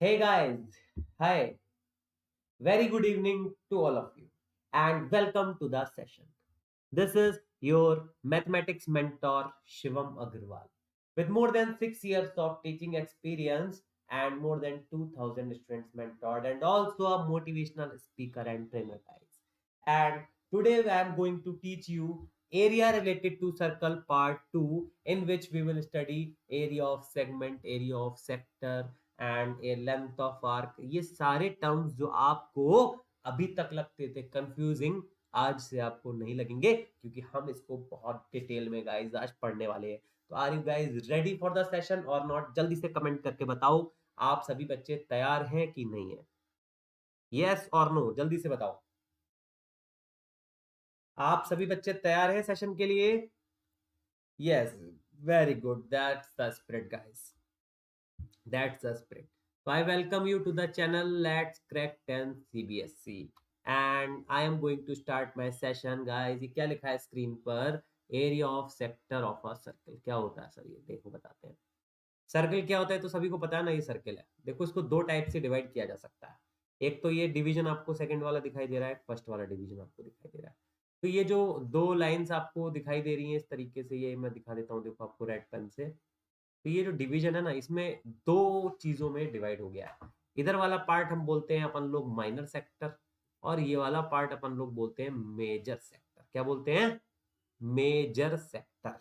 Hey guys, hi, very good evening to all of you, and welcome to the session. This is your mathematics mentor Shivam Agarwal. With more than 6 years of teaching experience and more than 2000 students mentored, and also a motivational speaker and trainer, guys. And today I am going to teach you area related to circle part 2, in which we will study area of segment, area of sector and A length of arc. ये सारे terms जो आपको अभी तक लगते थे confusing, आज से आपको नहीं लगेंगे, क्योंकि हम इसको बहुत डिटेल में गाइस आज पढ़ने वाले हैं। तो are you guys ready for the session or not? जल्दी से कमेंट करके बताओ आप सभी बच्चे तैयार हैं कि नहीं है। यस और नो, जल्दी से बताओ। आप सभी बच्चे तैयार हैं सेशन के लिए? Yes, very good, that's the spirit guys, that's the spirit. So I welcome you to the channel Let's Crack 10 CBSE and I am going to start my session guys। ये क्या लिखा है स्क्रीन पर? Area of sector of a circle. क्या होता है sir? ये देखो बताते हैं। सर्कल क्या होता है तो सभी को पता है ना, ये सर्कल है। देखो इसको दो टाइप से डिवाइड किया जा सकता है। एक तो ये डिवीजन आपको सेकंड वाला दिखाई दे रहा है, फर्स्ट वाला डिवीजन आपको दिखाई दे रहा है। तो ये जो दो लाइंस आपको दिखाई दे रही हैं इस तरीके से, ये मैं दिखा देता हूँ देखो आपको रेड पेन से। तो ये जो डिवीजन है ना, इसमें दो चीजों में डिवाइड हो गया है। इधर वाला पार्ट हम बोलते हैं अपन लोग माइनर सेक्टर, और ये वाला पार्ट अपन लोग बोलते हैं मेजर सेक्टर। क्या बोलते हैं? Major sector.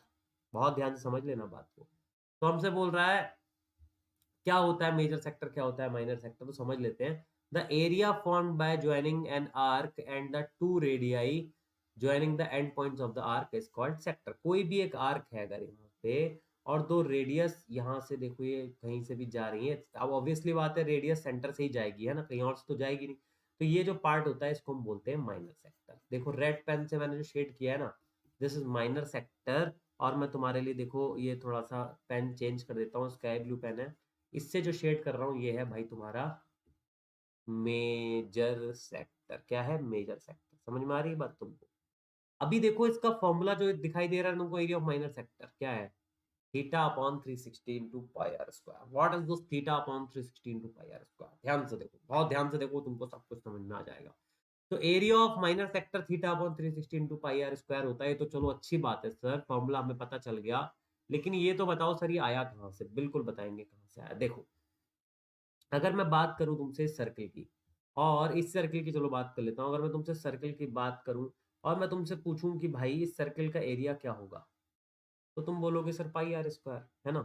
बहुत ध्यान से समझ लेना बात को। तो हमसे बोल रहा है क्या होता है मेजर सेक्टर, क्या होता है माइनर सेक्टर, तो समझ लेते हैं। The area formed by joining N arc and the two radii joining the end points of the arc is called sector. कोई भी एक आर्क है अगर यहाँ पे, और दो रेडियस यहाँ से देखो ये कहीं से भी जा रही है, अब ऑब्वियसली बात है रेडियस सेंटर से ही जाएगी, है ना, कहीं और से तो जाएगी नहीं। तो ये जो पार्ट होता है इसको हम बोलते हैं माइनर सेक्टर। देखो रेड पेन से मैंने जो शेड किया है ना, दिस इज माइनर सेक्टर। और मैं तुम्हारे लिए देखो ये थोड़ा सा पेन चेंज कर देता हूँ, स्काई ब्लू पेन है, इससे जो शेड कर रहा हूँ ये है भाई तुम्हारा मेजर सेक्टर। क्या है? Major sector. समझ में आ रही है बात तुमको? अभी देखो इसका फॉर्मूला जो दिखाई दे रहा है तुमको, एरिया ऑफ माइनर सेक्टर क्या है? Theta upon 360 into pi r square. What is this theta upon 360 into pi r square? ध्यान से देखो, बहुत ध्यान से देखो, तुमको सब कुछ समझ में आ जाएगा। तो area of minor sector theta upon 360 into pi r square होता है। तो चलो अच्छी बात है सर, फॉर्मूला हमें पता चल गया। लेकिन ये तो बताओ सर ये आया कहाँ से? बिल्कुल बताएंगे कहाँ से आया। देखो अगर मैं बात करूं तुमसे इस सर्कल की, और इस सर्कल की चलो बात कर लेता हूं। अगर मैं तुमसे सर्कल की बात करूं और मैं तुमसे पूछूं कि भाई इस सर्कल का एरिया क्या होगा, तो तुम बोलोगे सर पाई आर स्क्वायर, है ना।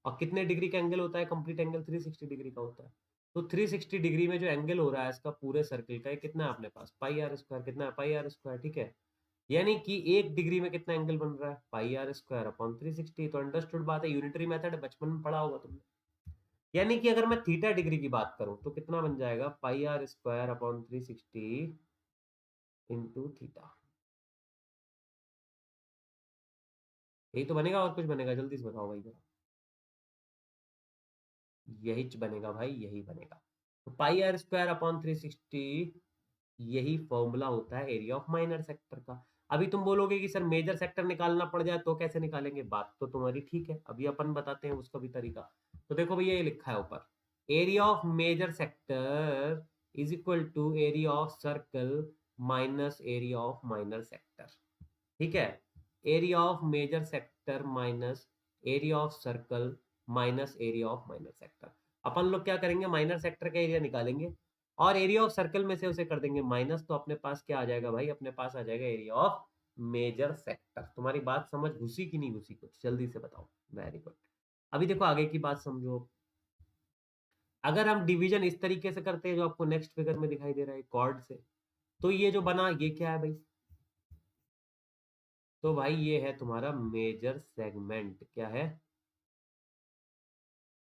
और कितने डिग्री का एंगल होता है? कंप्लीट एंगल 360 डिग्री का होता है। तो 360 डिग्री में जो एंगल हो रहा है इसका पूरे सर्कल का, ये कितना है अपने पास? पाई आर स्क्वायर। कितना है? पाई आर स्क्वायर, ठीक है। यानी कि एक डिग्री में कितना एंगल बन रहा है? पाई आर स्क्वायर अपॉन 360। तो अंडरस्टूड बात है, यूनिटरी मेथड है, बचपन में पढ़ा होगा तुमने। यानी कि अगर मैं थीटा डिग्री की बात करूं तो कितना बन जाएगा? Pi r square upon 360 into theta. यही तो बनेगा, और कुछ बनेगा? जल्दी से बताओ भाई जरा। यही बनेगा भाई, यही बनेगा। तो पाई आर स्क्वायर अपॉन 360, यही फॉर्मूला होता है एरिया ऑफ माइनर सेक्टर का। अभी तुम बोलोगे कि सर मेजर सेक्टर निकालना पड़ जाए तो कैसे निकालेंगे? बात तो तुम्हारी ठीक है, अभी अपन बताते हैं उसका भी तरीका। तो देखो भैया ये लिखा है ऊपर, area of major sector is equal to area of circle minus area of minor sector. ठीक है, area of major sector minus area of circle minus area of minor sector. अपन लोग क्या करेंगे? माइनर सेक्टर का एरिया निकालेंगे और area of circle में से उसे कर देंगे माइनस। तो अपने पास क्या आ जाएगा भाई? अपने पास आ जाएगा एरिया ऑफ मेजर सेक्टर। तुम्हारी बात समझ घुसी कि नहीं घुसी? कुछ जल्दी से बताओ। Very good. अभी देखो आगे की बात समझो। अगर हम डिवीजन इस तरीके से करते हैं जो आपको नेक्स्ट फिगर में दिखाई दे रहा है कॉर्ड से, तो ये जो बना ये क्या है भाई? तो भाई ये है तुम्हारा मेजर सेगमेंट। क्या है?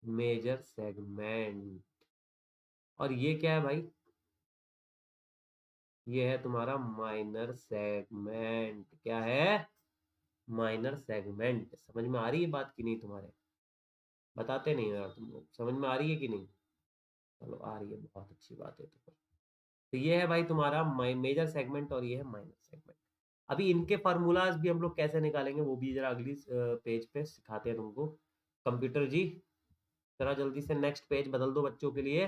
Major segment. और ये क्या है भाई? ये है तुम्हारा माइनर सेगमेंट। क्या है? Minor segment. समझ में आ रही है बात कि नहीं तुम्हारे? बताते नहीं हो यार तुम लोग, समझ में आ रही है कि नहीं? चलो आ रही है, बहुत अच्छी बात है। तो ये है भाई तुम्हारा मेजर सेगमेंट और ये है माइनर सेगमेंट। अभी इनके फार्मूलाज भी हम लोग कैसे निकालेंगे वो भी जरा अगली पेज पे सिखाते हैं तुमको। कंप्यूटर जी जरा जल्दी से नेक्स्ट पेज बदल दो बच्चों के लिए।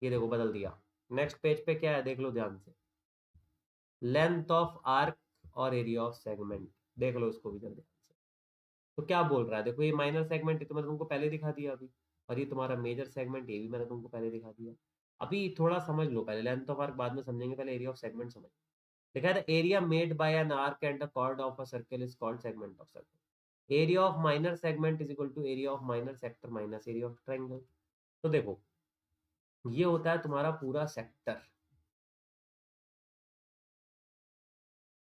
ये देखो बदल दिया। नेक्स्ट पेज पे क्या है देख लो ध्यान से। लेंथ ऑफ आर्क और एरिया ऑफ सेगमेंट, देख लो इसको भी जरा ध्यान से। तो क्या बोल रहा है, देखो ये माइनर सेगमेंट तो मैंने तुमको पहले दिखा दिया अभी, और ये तुम्हारा मेजर सेगमेंट ये भी मैंने तुमको पहले दिखा दिया। अभी थोड़ा समझ लो, पहले लेंथ ऑफ आर्क बाद में समझेंगे, पहले एरिया ऑफ सेगमेंट समझ। लिखा है area made by an arc and the chord of a circle is called segment of circle. Area of minor segment is equal to area of minor sector minus area of triangle. तो देखो ये होता है तुम्हारा पूरा sector,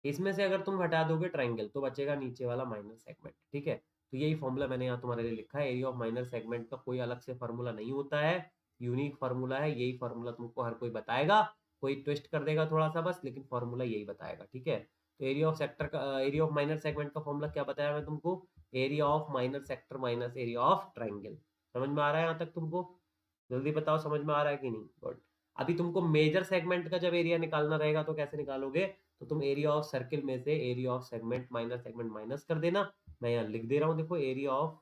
इसमें से अगर तुम हटा दोगे ट्रायंगल तो बचेगा नीचे वाला माइनर सेगमेंट, ठीक है। तो यही फॉर्मूला मैंने यहाँ तुम्हारे लिए लिखा है। एरिया ऑफ माइनर सेगमेंट का कोई अलग से फॉर्मूला नहीं होता है, यूनिक फार्मूला है। यही फार्मूला तुमको हर कोई बताएगा, कोई ट्विस्ट कर देगा थोड़ा सा बस, लेकिन फार्मूला यही बताएगा, ठीक है। तो एरिया ऑफ सेक्टर का, एरिया ऑफ माइनर सेगमेंट का फॉर्मूला क्या बताया मैं तुमको, area of minor sector minus area of triangle. समझ में आ रहा है यहाँ तक तुमको? जल्दी बताओ समझ में आ रहा है कि नहीं? गुड। अभी तुमको मेजर सेगमेंट का जब एरिया निकालना रहेगा तो कैसे निकालोगे, तो तुम एरिया ऑफ सर्किल में से area of segment minor segment minus कर देना। मैं यहाँ लिख दे रहा हूँ, देखो एरिया ऑफ,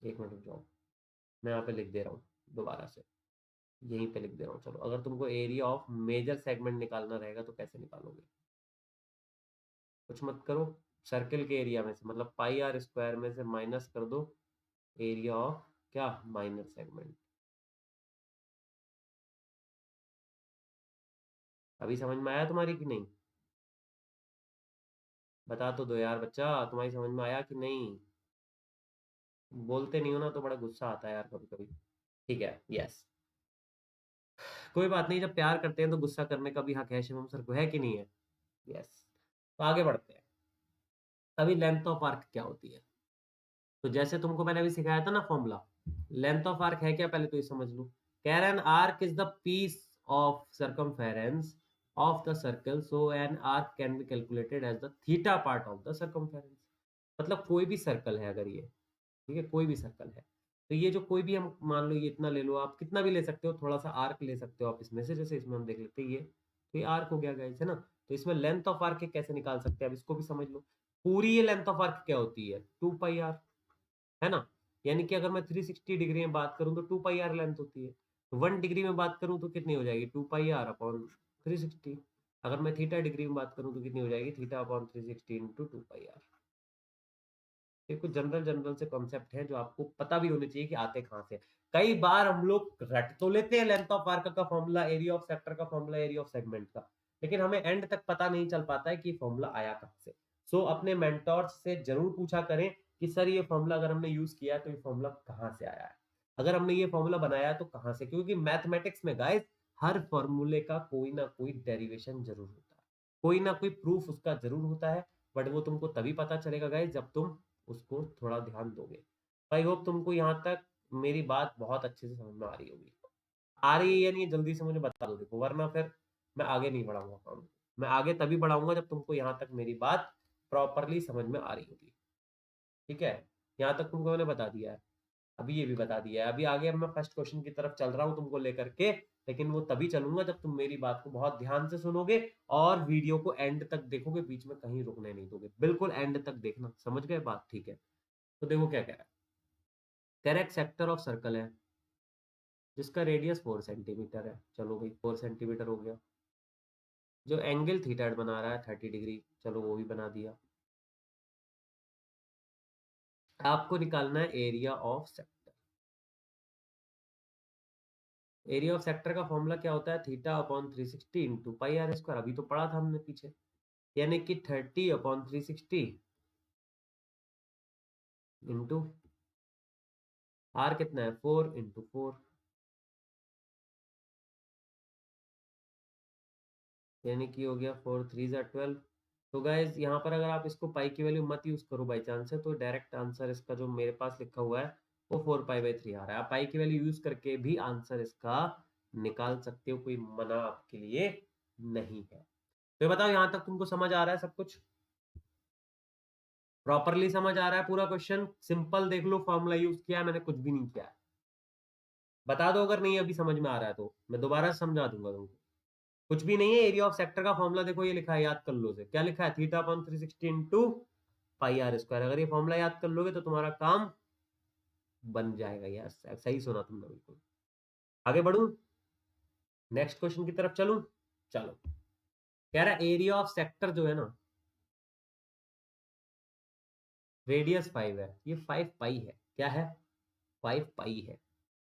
एक मिनट रुक जाओ, मैं यहाँ पे लिख दे रहा हूँ दोबारा से, यहीं पे लिख दे रहा हूँ। चलो अगर तुमको एरिया ऑफ मेजर सेगमेंट निकालना रहेगा तो कैसे निकालोगे, कुछ मत करो, सर्किल के एरिया में से मतलब पाई आर स्क्वायर में से माइनस कर दो एरिया ऑफ क्या, माइनर सेगमेंट। अभी समझ में आया तुम्हारी कि नहीं? बता तो दो यार बच्चा, तुम्हारी समझ में आया कि नहीं? बोलते नहीं हो ना तो बड़ा गुस्सा आता है यार कभी कभी। ठीक है, यस, कोई बात नहीं, जब प्यार करते हैं तो गुस्सा करने का भी हक है शिवम सर को, है कि नहीं है? यस। तो आगे बढ़ते हैं। अभी लेंथ ऑफ आर्क क्या होती है, तो जैसे तुमको मैंने अभी सिखाया था ना फॉर्मूला, लेंथ ऑफ आर्क है क्या पहले तो ये समझ लो। कह रहा है arc is the piece of circumference of the circle, so an arc can be calculated as the theta part of the circumference. मतलब कोई भी सर्कल है अगर ये, ठीक है, कोई भी सर्कल है, तो ये जो कोई भी, हम मान लो ये इतना ले लो, आप कितना भी ले सकते हो, थोड़ा सा आर्क ले सकते हो आप इसमें से, जैसे इसमें हम देख लेते हैं ये, तो ये आर्क हो गया गाइस, है ना। तो इसमें लेंथ ऑफ आर्क कैसे निकाल सकते हैं, अब इसको भी समझ लो। पूरी ये लेंथ ऑफ आर्क क्या होती है, 2 पाई आर, है ना। यानी कि अगर मैं 360 डिग्री में बात करूं तो 2 पाई आर लेंथ होती है। 1 डिग्री में बात करूं तो कितनी हो जाएगी, 2 पाई आर अपॉन 360। अगर मैं थीटा डिग्री में बात करूं तो कितनी हो जाएगी, theta upon 360 into 2 pi r. ये कुछ जनरल जनरल से कॉन्सेप्ट है जो आपको पता भी होने चाहिए कि आते कहाँ से। कई बार हम लोग रट तो लेते हैं लेंथ ऑफ आर्क का फॉर्मूला, एरिया ऑफ सेक्टर का फॉर्मूला, एरिया ऑफ सेगमेंट का, लेकिन हमें एंड तक पता नहीं चल पाता है कि फॉर्मूला आया कहाँ से। सो अपने मेंटोर्स से जरूर पूछा करें कि सर ये फॉर्मूला अगर हमने यूज किया तो ये फॉर्मूला कहाँ से आया है, अगर हमने ये फॉर्मूला बनाया तो कहाँ से, क्योंकि मैथमेटिक्स में गाइस हर फॉर्मूले का कोई ना कोई डेरिवेशन जरूर होता है, कोई ना कोई प्रूफ उसका जरूर होता है। बट वो तुमको तभी पता चलेगा गाइस जब तुम उसको थोड़ा ध्यान दोगे। आई होप तुमको यहाँ तक मेरी बात बहुत अच्छे से समझ में आ रही होगी। आ रही है या नहीं जल्दी से मुझे बता दो, देखो वरना फिर मैं आगे नहीं बढ़ाऊंगा काम। मैं आगे तभी बढ़ाऊंगा जब तुमको यहाँ तक मेरी बात प्रॉपरली समझ में आ रही होगी, ठीक है। यहाँ तक तुमको मैंने बता दिया है, अभी ये भी बता दिया है। अभी आगे अब मैं फर्स्ट क्वेश्चन की तरफ चल रहा हूँ तुमको लेकर के, लेकिन वो तभी चलूंगा जब तुम मेरी बात को बहुत ध्यान से सुनोगे और वीडियो को एंड तक देखोगे, बीच में कहीं रुकने नहीं दोगे, बिल्कुल एंड तक देखना, समझ गए बात? ठीक है। तो देखो क्या कह रहा है, कह रहा है एक सेक्टर ऑफ सर्कल है जिसका रेडियस 4 सेंटीमीटर है, चलो भाई 4 सेंटीमीटर हो गया। जो एंगल थीटा बना रहा है 30 डिग्री, चलो वो भी बना दिया। आपको निकालना है area of sector. Area of sector का फॉर्मूला क्या होता है, theta upon 360 into pi r square, अभी तो पढ़ा था हमने पीछे, यानी कि 30/360 इंटू आर कितना है, 4 इंटू 4, यानी कि हो गया 4 3 = 12। तो गाइज यहाँ पर अगर आप इसको पाई की वैल्यू मत यूज करो बाई चांस है, तो डायरेक्ट आंसर इसका जो मेरे पास लिखा हुआ है वो 4 पाई/3 आ रहा है। आप पाई की वैल्यू यूज करके भी आंसर इसका निकाल सकते हो, कोई मना आपके लिए नहीं है। तो ये बताओ यहाँ तक तुमको समझ आ रहा है सब कुछ, प्रॉपरली समझ आ रहा है पूरा क्वेश्चन? सिंपल देख लो, फॉर्मूला यूज किया है मैंने, कुछ भी नहीं किया है। बता दो अगर नहीं अभी समझ में आ रहा है तो मैं दोबारा समझा दूंगा तुमको। कुछ भी नहीं है, एरिया ऑफ सेक्टर का फॉर्मूला देखो ये लिखा है, याद कर लो, से क्या लिखा है, theta upon 360 into pi r square. अगर ये फॉर्मूला याद कर लोगे तो तुम्हारा काम बन जाएगा। यस, सही सुना तुमने बिल्कुल। आगे बढ़ू, नेक्स्ट क्वेश्चन की तरफ चलूं। चलो, कह रहा एरिया ऑफ सेक्टर जो है ना, रेडियस 5 है, ये 5 पाई है। क्या है? 5 पाई है।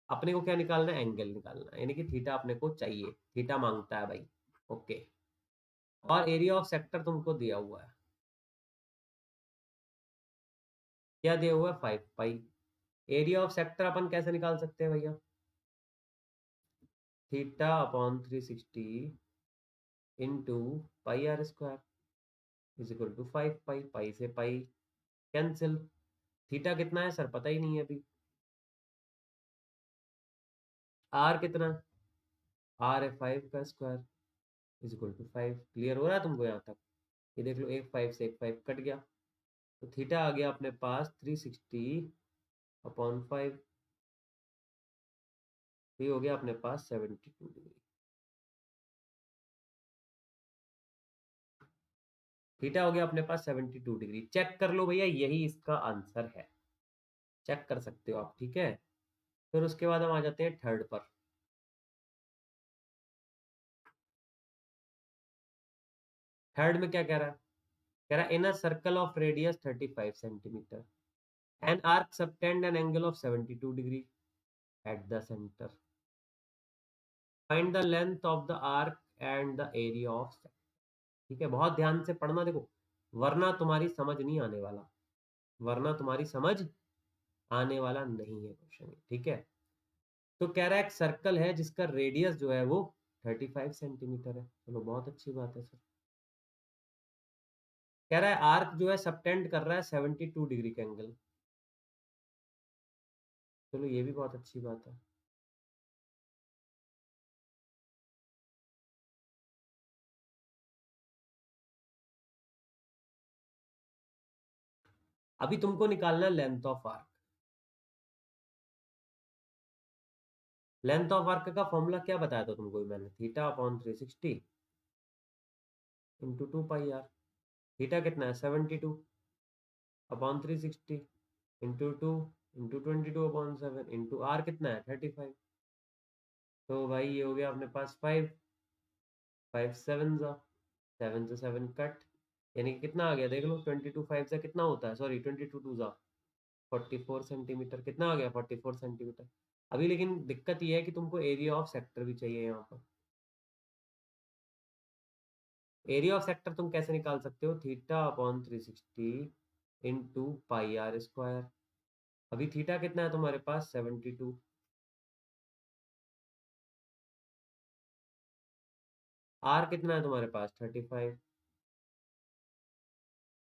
अपने को क्या निकालना है? एंगल निकालना है, यानी कि थीटा अपने को चाहिए, थीटा मांगता है भाई। ओके, और एरिया ऑफ सेक्टर तुमको दिया हुआ है। क्या दिया हुआ है? 5 पाई। एरिया ऑफ सेक्टर अपन कैसे निकाल सकते हैं भैया? Theta upon 360 into pi r square is equal to 5 pi. Pi से पाई कैंसिल। थीटा कितना है सर? पता ही नहीं है अभी। आर कितना है? आर है 5 का square is equal to 5। Clear हो रहा है तुमको यहाँ तक? ये देख लो, एक 5 से एक 5 कट गया, तो थीटा आ गया अपने पास 360 अपॉन 5। ये हो गया अपने पास 72 डिग्री। थीटा हो गया अपने पास 72 डिग्री। चेक कर लो भैया, यही इसका आंसर है। चेक कर सकते हो आप, ठीक है। फिर उसके बाद हम आ जाते हैं थर्ड पर। थर्ड में क्या कह रहा है? कह रहा है in a circle of radius 35 centimetre an arc subtend an angle of 72 degree at the centre, find the length of the arc and the area of. ठीक है, बहुत ध्यान से पढ़ना देखो, वरना तुम्हारी समझ नहीं आने वाला, वरना तुम्हारी समझ आने वाला नहीं है क्वेश्चन। ठीक है, तो कह रहा है एक सर्कल है जिसका रेडियस जो है वो 35 सेंटीमीटर है। चलो, बहुत अच्छी बात है सर। कह रहा है आर्क जो है सबटेंड कर रहा है 72 डिग्री का एंगल। चलो, ये भी बहुत अच्छी बात है। अभी तुमको निकालना है length of arc. Length of arc का फॉर्मूला क्या बताया था तुमको मैंने? Theta upon 360 into 2 pi r. Theta कितना है? 72 upon 360 into 2 into 22/7 into r कितना है? 35। तो भाई ये हो गया अपने पास 5। 5 7 जा, 7 से 7 कट, यानी कि कितना आ गया देख लो, 22 5 से कितना होता है? सॉरी, 22 2 जा 44 सेंटीमीटर। कितना आ गया? 44 सेंटीमीटर। अभी लेकिन दिक्कत ये है कि तुमको एरिया ऑफ सेक्टर भी चाहिए यहाँ पर। एरिया ऑफ सेक्टर तुम कैसे निकाल सकते हो? Theta upon 360 into pi r square. अभी थीटा कितना है तुम्हारे पास? 72। आर कितना है तुम्हारे पास? 35।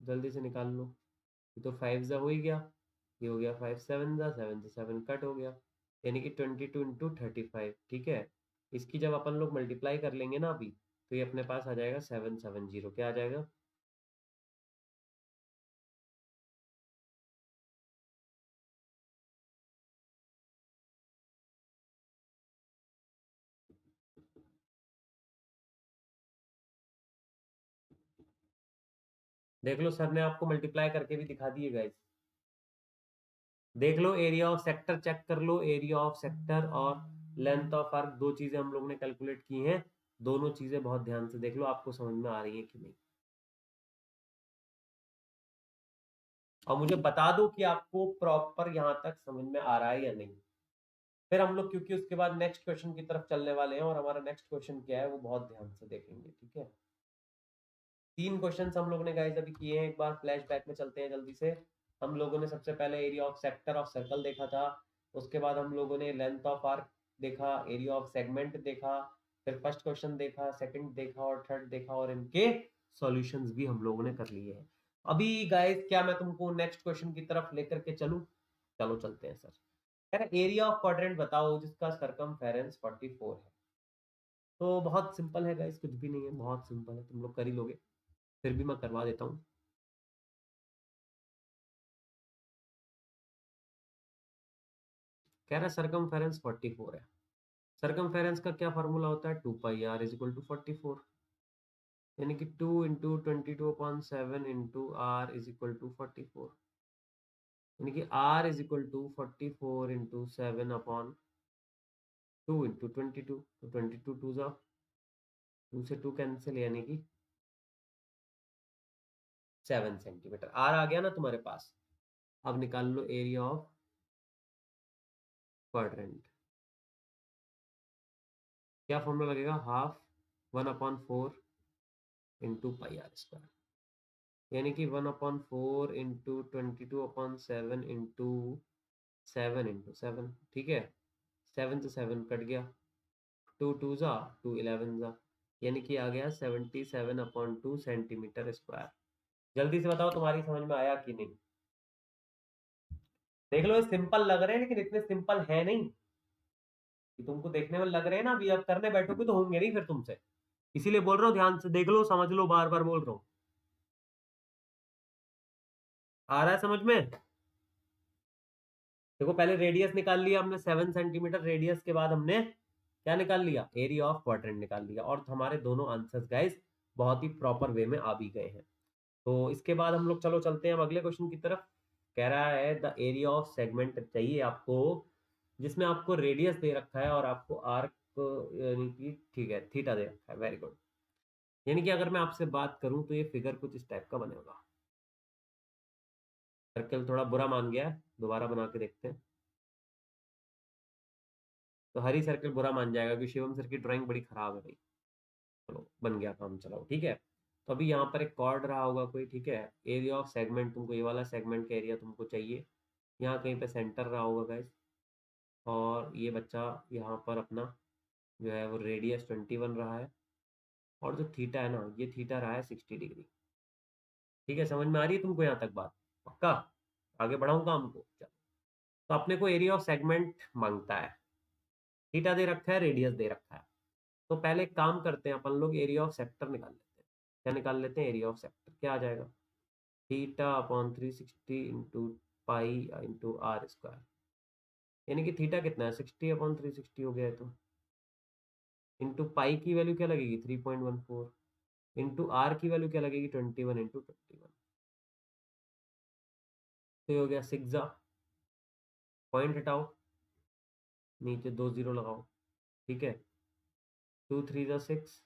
जल्दी से निकाल लो। ये तो 5 जा हो ही गया, ये हो गया 5 7 जा, 7 से 7 कट हो गया, यानी कि 22 इंटू 35। ठीक है, इसकी जब अपन लोग मल्टीप्लाई कर लेंगे ना अभी, तो ये अपने पास आ जाएगा 770। क्या आ जाएगा? देख लो, सर ने आपको मल्टीप्लाई करके भी दिखा दिए गाइस। देख लो, एरिया ऑफ सेक्टर चेक कर लो। एरिया ऑफ सेक्टर और लेंथ ऑफ आर्क, दो चीजें हम लोग ने कैलकुलेट की हैं। दोनों चीजें बहुत ध्यान से देख लो, आपको समझ में आ रही है कि नहीं। और मुझे बता दो कि आपको प्रॉपर यहाँ तक समझ में आ रहा है या नहीं। फिर हम लोग, क्योंकि उसके बाद नेक्स्ट क्वेश्चन की तरफ चलने वाले हैं, और हमारा नेक्स्ट क्वेश्चन क्या है वो बहुत ध्यान से देखेंगे। ठीक है, 3 क्वेश्चन हम लोग ने गाइस अभी किए हैं। एक बार फ्लैशबैक में चलते हैं जल्दी से। हम लोगों ने सबसे पहले area of sector of circle देखा था। उसके बाद हम लोगों ने लेंथ ऑफ आर्क देखा, एरिया ऑफ सेगमेंट देखा, फिर फर्स्ट क्वेश्चन देखा, सेकंड देखा और थर्ड देखा, और इनके सॉल्यूशंस भी हम लोगों ने कर लिए हैं। अभी गाइस, क्या मैं तुमको नेक्स्ट क्वेश्चन की तरफ लेकर के चलूं? चलो चलते हैं सर। एरिया ऑफ क्वाड्रेंट बताओ जिसका सरकमफेरेंस 44 है। तो बहुत सिंपल है गाइस, कुछ भी नहीं है, बहुत सिंपल है, तुम लोग कर ही लोगे। फिर भी मैं करवा देता हूँ। कह रहा है सरकमफेरेंस 44 है। सरकमफेरेंस का क्या फॉर्मूला होता है? 2 pi r is equal to 44। यानी कि 2 × 22/7 into r is equal to 44, यानी कि आर इज इक्वल टू 44 × 7/2 × 22, तो 22 टू जा 2 से 2 कैंसिल, यानी कि 7 सेंटीमीटर आर आ गया ना तुम्हारे पास। अब निकाल लो एरिया ऑफ क्वाड्रेंट। क्या फॉर्मूला लगेगा, half 1/4 into pi r square, यानी कि 1/4 इंटू 22/7 इंटू 7 ठीक है। 7 से 7 कट गया, 2 2 जा 2 11 जा, यानी कि आ गया 77/2 सेंटीमीटर स्क्वायर। जल्दी से बताओ तुम्हारी समझ में आया कि नहीं। देख लो, सिंपल लग रहे हैं लेकिन इतने सिंपल है नहीं कि तुमको देखने में लग रहे हैं ना, अभी अब करने बैठोगे तो होंगे नहीं फिर तुमसे, इसीलिए बोल रहा हूँ ध्यान से देख लो, समझ लो, बार बार बोल रहा हूँ। आ रहा है समझ में। देखो, पहले रेडियस निकाल लिया हमने 7 सेंटीमीटर, रेडियस के बाद हमने क्या निकाल लिया, एरिया ऑफ क्वाड्रेंट निकाल लिया, और हमारे दोनों आंसर्स गाइस बहुत ही प्रॉपर वे में आ भी गए हैं। तो इसके बाद हम लोग चलो चलते हैं अब अगले क्वेश्चन की तरफ। कह रहा है द एरिया ऑफ सेगमेंट चाहिए आपको जिसमें आपको रेडियस दे रखा है और आपको आर्क, यानी कि ठीक है, थीटा दे रखा है। Very good. यानी कि अगर मैं आपसे बात करूं तो ये फिगर कुछ इस टाइप का बनेगा। सर्कल थोड़ा बुरा मान गया है, दोबारा बना के देखते हैं। तो हरी सर्कल बुरा मान जाएगा कि शिवम सर की ड्राइंग बड़ी खराब है भाई। चलो बन गया काम, चलाओ ठीक है। तो अभी यहाँ पर एक कॉर्ड रहा होगा कोई, ठीक है। एरिया ऑफ सेगमेंट, तुमको ये वाला सेगमेंट का एरिया तुमको चाहिए। यहाँ कहीं पे सेंटर रहा होगा गाइस, और ये बच्चा यहाँ पर अपना जो है वो रेडियस 21 रहा है, और जो थीटा है ना, ये थीटा रहा है 60 डिग्री। ठीक है, समझ में आ रही है तुमको यहाँ तक बात, पक्का। आगे बढ़ाऊँ काम को, चलो। तो अपने को एरिया ऑफ सेगमेंट मांगता है, थीटा दे रखा है, रेडियस दे रखा है। तो पहले एक काम करते हैं, अपन लोग एरिया ऑफ सेक्टर निकाल लेते हैं। क्या निकाल लेते हैं, एरिया ऑफ सेक्टर क्या आ जाएगा, θ/360 into pi into r square, यानी कि थीटा कितना है, 60/360 हो गया है, तो इंटू पाई की वैल्यू क्या लगेगी, 3.14, इंटू आर की वैल्यू क्या लगेगी, 21 × 21, तो ये हो गया 6 पॉइंट हटाओ, नीचे 2 0 लगाओ, ठीक है। 2 3 6,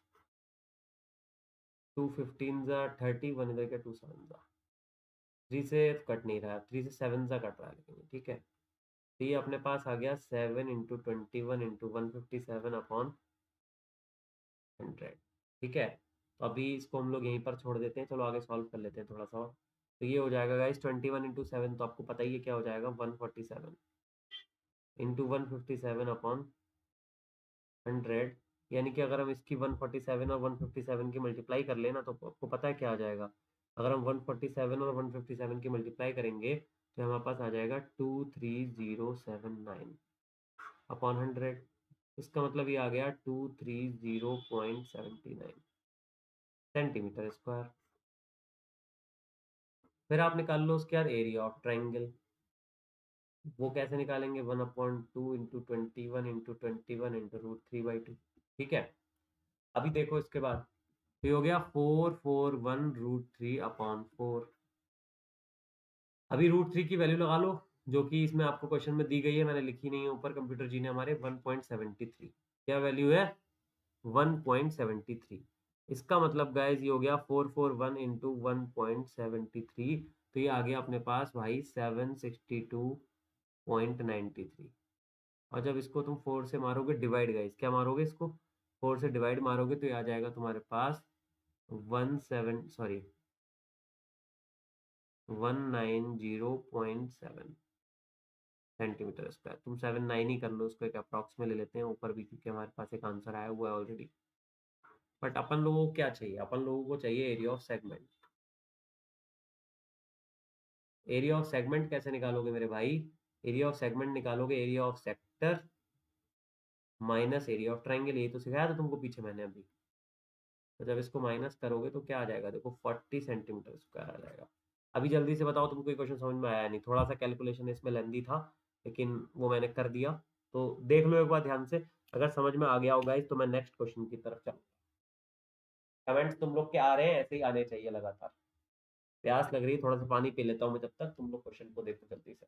2 15 30, 1 इधर का 2 7 3 से कट नहीं रहा, 3 से 7 सा कट रहा है लेकिन, ठीक है। तो ये अपने पास आ गया 7 × 21 × 157, ठीक है। तो अभी इसको हम लोग यहीं पर छोड़ देते हैं, चलो आगे सॉल्व कर लेते हैं थोड़ा सा और। तो ये हो जाएगा गाइस 21 × 7, तो आपको पता ही है क्या हो जाएगा, 147 इंटू 157/100, यानी कि अगर हम इसकी 147 और 157 की मल्टीप्लाई कर लेना तो आपको पता है क्या आ जाएगा। अगर हम 147 और 157 की मल्टीप्लाई करेंगे तो हमारे पास आ जाएगा 23079/100। इसका मतलब ये आ गया 230.79 सेंटीमीटर स्क्वायर। फिर आप निकाल लो उसके बाद एरिया ऑफ ट्राइंगल। वो कैसे निकालेंगे, 1/2 इंटू 21 इंटू 21 इंटू √3/2, ठीक है। अभी देखो इसके बाद, तो ये हो गया 441√3/4। अभी √3 की वैल्यू लगा लो, जो कि इसमें आपको क्वेश्चन में दी गई है, मैंने लिखी नहीं है ऊपर, कंप्यूटर जी ने हमारे 1.73, क्या वैल्यू है, 1.73। इसका मतलब गाइज ये हो गया 441 इंटू 1.73, तो ये आ गया अपने पास भाई 762.93। और जब इसको तुम 4 से मारोगे डिवाइड, गाइज क्या मारोगे, इसको 4 से डिवाइड मारोगे तो ये आ जाएगा तुम्हारे पास 190.7 सेंटीमीटर स्क्वायर। तुम 79 ही कर लो, उसको एक अप्रॉक्स में ले लेते हैं ऊपर भी, क्योंकि हमारे पास एक आंसर आया हुआ है ऑलरेडी। बट अपन लोगों को क्या चाहिए, अपन लोगों को चाहिए area of segment. Area of segment कैसे निकालोगे मेरे भाई, एरिया ऑफ सेगमेंट निकालोगे area of sector minus area of triangle, यही तो सिखाया था तुमको पीछे मैंने अभी। तो जब इसको माइनस करोगे तो क्या आ जाएगा, देखो 40 सेंटीमीटर स्क्वायर आ जाएगा। अभी जल्दी से बताओ तुमको ये क्वेश्चन समझ में आया नहीं, थोड़ा सा कैलकुलेशन इसमें लेंदी था लेकिन वो मैंने कर दिया। तो देख लो एक बार ध्यान से, अगर समझ में आ गया होगा तो मैं नेक्स्ट क्वेश्चन की तरफ चलूँ। कमेंट्स तुम लोग के आ रहे हैं, ऐसे ही आने चाहिए लगातार। प्यास लग रही है, थोड़ा सा पानी पी लेता हूँ मैं, जब तक तुम लोग क्वेश्चन को देखो जल्दी से।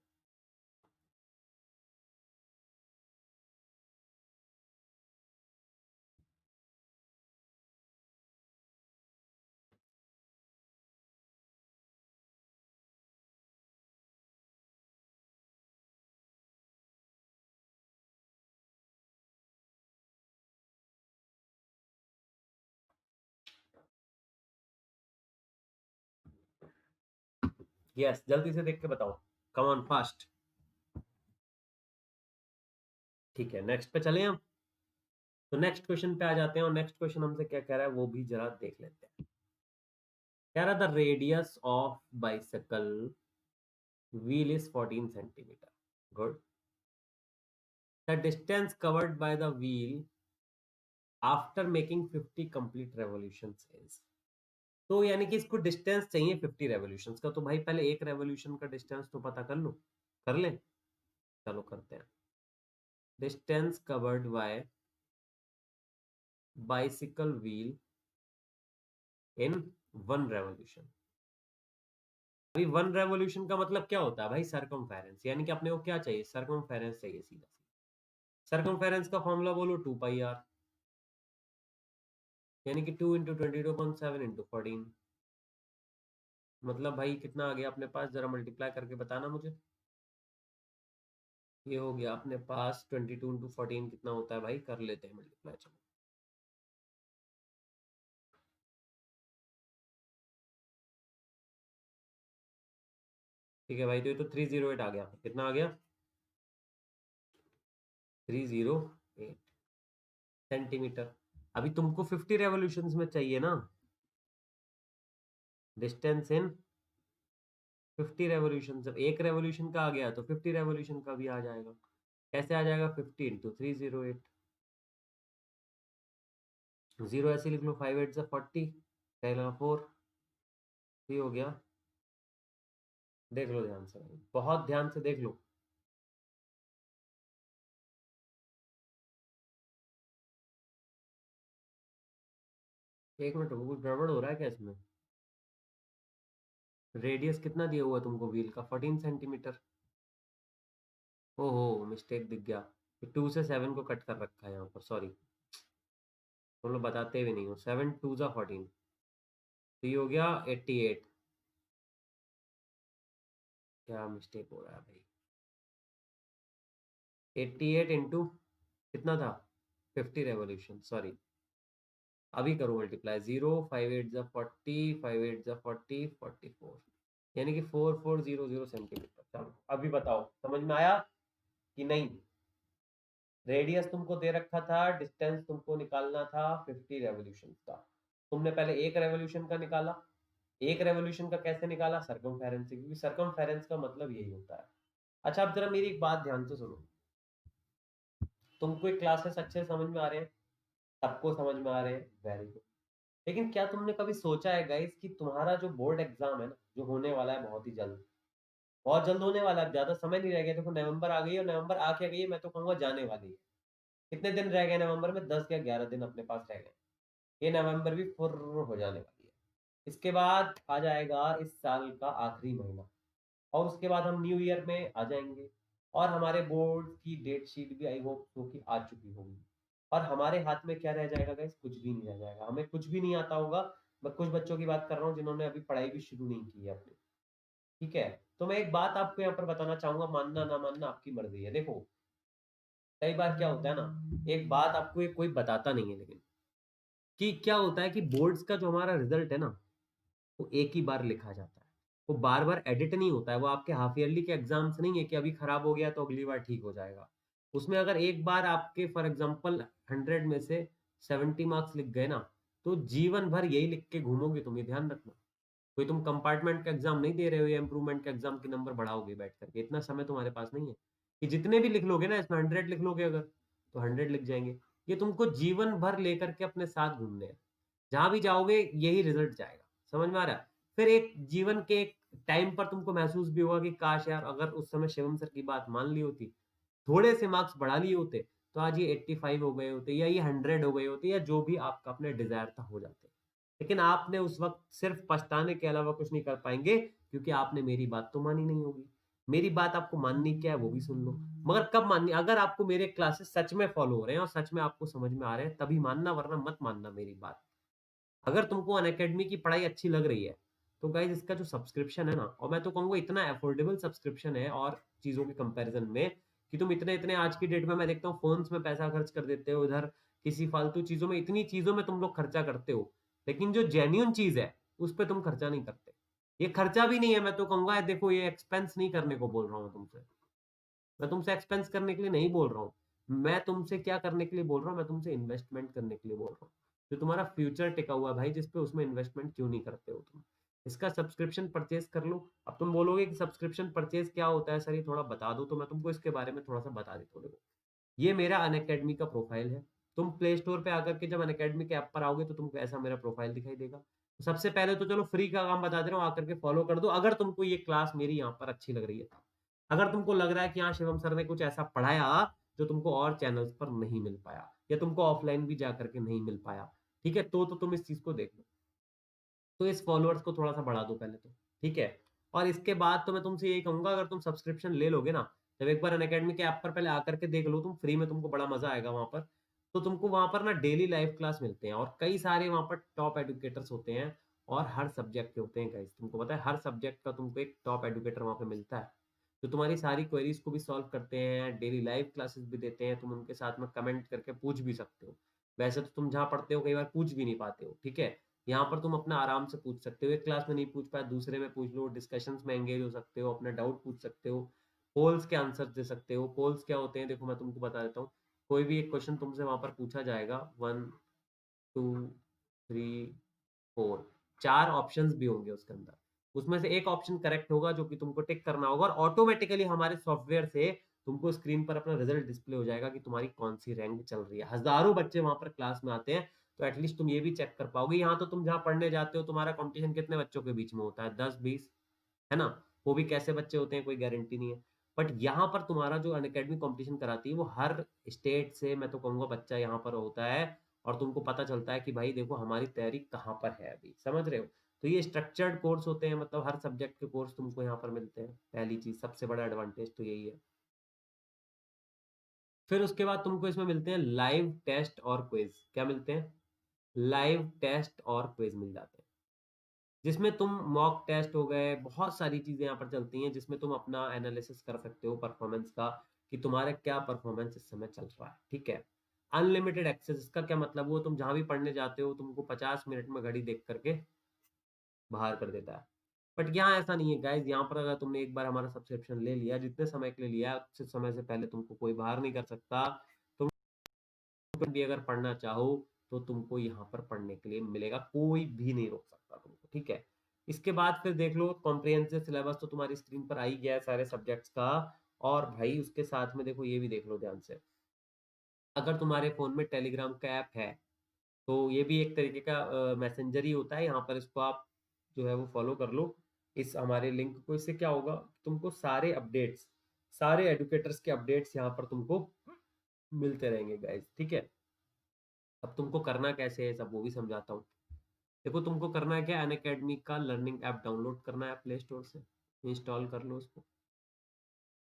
यस, जल्दी से देख के बताओ, कम ऑन फास्ट। ठीक है, नेक्स्ट पे चले हम। तो नेक्स्ट क्वेश्चन पे आ जाते हैं, और नेक्स्ट क्वेश्चन हमसे क्या कह रहा है वो भी जरा देख लेते हैं। कह रहा the radius of bicycle wheel is 14 centimetre. Good. The distance covered by the wheel after making 50 complete revolutions is. तो यानी कि इसको डिस्टेंस चाहिए 50 रेवोल्यूशंस का, तो भाई पहले एक रेवोल्यूशन का डिस्टेंस तो पता कर लो। कर ले, चलो करते हैं। Distance covered bye bicycle wheel in one revolution. अभी वन रेवोल्यूशन का मतलब क्या होता है भाई? सरकमफेरेंस, यानी कि अपने को क्या चाहिए? सरकमफेरेंस चाहिए सीधा सीधा। सरकमफेरेंस का फॉर्मूला बोलो 2 पाई आर, यानी कि 2 × 22.7 × 14। मतलब भाई कितना आ गया अपने पास? जरा मल्टीप्लाई करके बताना मुझे। ये हो गया अपने पास 22 × 14 कितना होता है भाई? कर लेते हैं मल्टीप्लाई, चलो। ठीक है भाई, तो ये तो 308 आ गया। कितना आ गया? 308 सेंटीमीटर। अभी तुमको 50 रेवोल्यूशंस में चाहिए ना डिस्टेंस इन 50 रेवोल्यूशन। जब एक रेवोल्यूशन का आ गया तो 50 रेवोल्यूशन का भी आ जाएगा। कैसे आ जाएगा? 50 × 308। जीरो ऐसे लिख लो, 5 8 40, पहला 4, 3 हो गया। देख लो ध्यान से भाई, बहुत ध्यान से देख लो। एक मिनट रुको, कुछ गड़बड़ हो रहा है क्या इसमें? रेडियस कितना दिया हुआ है तुमको व्हील का? 14 सेंटीमीटर। ओहो, मिस्टेक दिख गया। 2 से 7 को कट कर रखा है यहाँ पर, सॉरी। तुम लोग बताते भी नहीं हो। 7 2 × 14, तो ये हो गया 88। क्या मिस्टेक हो रहा है भाई? 88 इंटू कितना था? 50 रेवोल्यूशन, सॉरी। अभी करो मल्टीप्लाई। 0 5 8 × 40, 5 8 × 40, 44, यानी कि 4400 सेंटीमीटर। चलो अभी बताओ, समझ में आया कि नहीं? रेडियस तुमको दे रखा था, डिस्टेंस तुमको निकालना था 50 रेवोल्यूशन का। तुमने पहले एक रेवोल्यूशन का निकाला। एक रेवोल्यूशन का कैसे निकाला? सरकमफेरेंस से, क्योंकि सरकमफेरेंस का मतलब यही होता है। अच्छा, अब जरा मेरी एक बात ध्यान से सुनो। तुमको एक क्लासेस अच्छे समझ में आ रहे हैं? सबको समझ में आ रहे हैं? Very good. लेकिन क्या तुमने कभी सोचा है गाइस कि तुम्हारा जो बोर्ड एग्जाम है ना, जो होने वाला है बहुत ही जल्द, बहुत जल्द होने वाला है, ज्यादा समय नहीं रह गया। देखो नवंबर आ गई है, और नवंबर आके गई है, मैं तो कहूंगा जाने वाली है। कितने दिन रह गए नवंबर में? 10 या 11 दिन अपने पास रह गए। ये नवंबर भी फुर्र हो जाने वाली है। इसके बाद आ जाएगा इस साल का आखिरी महीना, और उसके बाद हम न्यू ईयर में आ जाएंगे। और हमारे बोर्ड की डेट शीट भी आई होप तो कि आ चुकी होगी। और हमारे हाथ में क्या रह जाएगा गाइस? कुछ भी नहीं रह जाएगा, हमें कुछ भी नहीं आता होगा। मैं कुछ बच्चों की बात कर रहा हूँ जिन्होंने अभी पढ़ाई भी शुरू नहीं की है अपनी। ठीक है। तो मैं एक बात आपको यहाँ पर बताना चाहूंगा, मानना ना मानना आपकी मर्जी है। देखो, कई बार क्या होता है ना, एक बात आपको एक कोई बताता नहीं है, लेकिन कि क्या होता है कि बोर्ड्स का जो हमारा रिजल्ट है ना, वो एक ही बार लिखा जाता है। वो बार बार एडिट नहीं होता है। वो आपके हाफ ईयरली के एग्जाम्स नहीं है कि अभी खराब हो गया तो अगली बार ठीक हो जाएगा। उसमें अगर एक बार आपके फॉर एग्जाम्पल 100 में से 70 मार्क्स लिख गए ना, तो जीवन भर यही लिख के घूमोगे तुम, ये ध्यान रखना। कोई तुम कंपार्टमेंट का एग्जाम नहीं दे रहे हो या इंप्रूवमेंट का एग्जाम के नंबर बढ़ाओगे बैठ करके, इतना समय तुम्हारे पास नहीं है कि जितने भी लिख लोगे ना, इसमें 100 लिख लोगे अगर, तो 100 लिख जाएंगे। ये तुमको जीवन भर लेकर के अपने साथ घूमने हैं। जहां भी जाओगे यही रिजल्ट जाएगा। समझ में आ रहा है? फिर एक जीवन के एक टाइम पर तुमको महसूस भी होगा कि काश यार अगर उस समय शिवम सर की बात मान ली होती, थोड़े से मार्क्स बढ़ा लिए होते, तो आज ये 85 हो गए होते, या ये 100 हो गए होते, या जो भी आपका अपने डिजायर था हो जाते। लेकिन आपने उस वक्त सिर्फ पछताने के अलावा कुछ नहीं कर पाएंगे, क्योंकि आपने मेरी बात तो मानी नहीं होगी। मेरी बात आपको माननी क्या है वो भी सुन लो। मगर कब माननी, अगर आपको मेरे क्लासेस सच में फॉलो हो रहे हैं और सच में आपको समझ में आ रहे हैं तभी मानना, वरना मत मानना मेरी बात। अगर तुमको अनअकैडमी की पढ़ाई अच्छी लग रही है तो गाइज इसका जो सब्सक्रिप्शन है ना, और मैं तो कहूंगा इतना अफोर्डेबल सब्सक्रिप्शन है और चीजों के कंपैरिजन में, कि तुम इतने इतने आज की डेट में मैं देखता हूँ फोन्स में पैसा खर्च कर देते हो, इधर किसी फालतू चीजों में, इतनी चीजों में तुम लोग खर्चा करते हो, लेकिन जो जेन्यून चीज है उस पर तुम खर्चा नहीं करते। ये खर्चा भी नहीं है, मैं तो कहूंगा देखो ये एक्सपेंस नहीं करने को बोल रहा हूँ तुमसे। मैं तुमसे एक्सपेंस करने के लिए नहीं बोल रहा हूँ। मैं तुमसे क्या करने के लिए बोल रहा हूँ, मैं तुमसे इन्वेस्टमेंट करने के लिए बोल रहा हूँ। जो तुम्हारा फ्यूचर टिका हुआ है भाई, जिसपे उसमें इन्वेस्टमेंट क्यों नहीं करते हो तुम? इसका सब्सक्रिप्शन परचेज कर लो। अब तुम बोलोगे कि सब्सक्रिप्शन परचेज क्या होता है सर, ये थोड़ा बता दो, तो मैं तुमको इसके बारे में थोड़ा सा बता देता हूँ। देखो, ये मेरा अनअकैडमी का प्रोफाइल है। तुम प्ले स्टोर पे आकर के जब अनअकैडमी के ऐप पर आओगे तो तुमको ऐसा मेरा प्रोफाइल दिखाई देगा। तो सबसे पहले तो चलो फ्री का काम बता दे रहा हूँ, आकर के फॉलो कर दो अगर तुमको ये क्लास मेरी यहाँ पर अच्छी लग रही है। अगर तुमको लग रहा है कि हाँ शिवम सर ने कुछ ऐसा पढ़ाया जो तुमको और चैनल्स पर नहीं मिल पाया, या तुमको ऑफलाइन भी जा करके नहीं मिल पाया, ठीक है, तो तुम इस चीज को देख लो। तो इस फॉलोअर्स को थोड़ा सा बढ़ा दो पहले तो, ठीक है। और इसके बाद तो मैं तुमसे यही कहूंगा, अगर तुम सब्सक्रिप्शन ले लोगे ना, जब एक बार अनअकैडमी के ऐप पर पहले आकर के देख लो तुम फ्री में, तुमको बड़ा मजा आएगा वहां पर। तो तुमको वहां पर ना डेली लाइव क्लास मिलते हैं, और कई सारे वहां पर टॉप एडुकेटर्स होते हैं, और हर सब्जेक्ट के होते हैं गाइस। तुमको पता है हर सब्जेक्ट का तुमको एक टॉप एडुकेटर वहां पे मिलता है, जो तुम्हारी सारी क्वेरीज को भी सॉल्व करते हैं, डेली लाइव क्लासेस भी देते हैं। तुम उनके साथ में कमेंट करके पूछ भी सकते हो। वैसे तो तुम जहाँ पढ़ते हो कई बार पूछ भी नहीं पाते हो, ठीक है। यहाँ पर तुम अपना आराम से पूछ सकते हो, एक क्लास में नहीं पूछ पाए दूसरे में पूछ लो, डिस्कशंस में एंगेज हो सकते हो, अपना डाउट पूछ सकते हो, पोल्स के आंसर दे सकते हो। पोल्स क्या होते हैं देखो मैं तुमको बता देता हूँ। कोई भी एक क्वेश्चन तुमसे वहां पर पूछा जाएगा, 1 2 3 4, 4 ऑप्शंस भी होंगे उसके अंदर। उसमें से एक ऑप्शन करेक्ट होगा जो कि तुमको टिक करना होगा, और ऑटोमेटिकली हमारे सॉफ्टवेयर से तुमको स्क्रीन पर अपना रिजल्ट डिस्प्ले हो जाएगा कि तुम्हारी कौन सी रैंक चल रही है। हजारों बच्चे वहां पर क्लास में आते हैं, तो एटलीस्ट तुम ये भी चेक कर पाओगे। यहाँ तो तुम जहाँ पढ़ने जाते हो तुम्हारा कंपटीशन कितने बच्चों के बीच में होता है, 10 20, है ना। वो भी कैसे बच्चे होते हैं कोई गारंटी नहीं है। बट यहाँ पर तुम्हारा जो अनअकैडमी कंपटीशन कराती है वो हर स्टेट से, मैं तो कहूंगा, बच्चा यहाँ पर होता है, और तुमको पता चलता है कि भाई देखो हमारी तैयारी कहाँ पर है अभी, समझ रहे हो। तो ये स्ट्रक्चर्ड कोर्स होते हैं, मतलब हर सब्जेक्ट के कोर्स तुमको यहाँ पर मिलते हैं। पहली चीज, सबसे बड़ा एडवांटेज तो यही है। फिर उसके बाद तुमको इसमें मिलते हैं लाइव टेस्ट और क्विज। क्या मिलते हैं? लाइव टेस्ट और क्विज मिल जाते हैं, जिसमें तुम मॉक टेस्ट हो गए, बहुत सारी चीजें यहाँ पर चलती हैं जिसमें तुम अपना एनालिसिस कर सकते हो परफॉर्मेंस का, कि तुम्हारा क्या परफॉर्मेंस इस समय चल रहा है, ठीक है। अनलिमिटेड एक्सेस, इसका क्या मतलब, वो तुम जहां भी पढ़ने जाते हो तुमको 50 मिनट में घड़ी देख करके बाहर कर देता है। बट यहाँ ऐसा नहीं है गाइज। यहाँ पर अगर तुमने एक बार हमारा सब्सक्रिप्शन ले लिया, जितने समय के लिए लिया, उस समय से पहले तुमको कोई बाहर नहीं कर सकता। तुम भी अगर पढ़ना चाहो तो तुमको यहाँ पर पढ़ने के लिए मिलेगा, कोई भी नहीं रोक सकता तुमको, ठीक है। इसके बाद फिर देख लो, कॉम्प्रिहेंसिव सिलेबस तो तुम्हारी स्क्रीन पर आ ही गया है सारे सब्जेक्ट्स का। और भाई उसके साथ में देखो ये भी देख लो ध्यान से, अगर तुम्हारे फोन में टेलीग्राम का ऐप है तो ये भी एक तरीके का मैसेंजर ही होता है। यहाँ पर इसको आप जो है वो फॉलो कर लो, इस हमारे लिंक को। इससे क्या होगा, तुमको सारे अपडेट्स, सारे एडुकेटर्स के अपडेट्स यहाँ पर तुमको मिलते रहेंगे गाइज, ठीक है। अब तुमको करना कैसे है सब वो भी समझाता हूँ। देखो तुमको करना है क्या, अन अकेडमी का लर्निंग ऐप डाउनलोड करना है प्ले स्टोर से, इंस्टॉल कर लो उसको।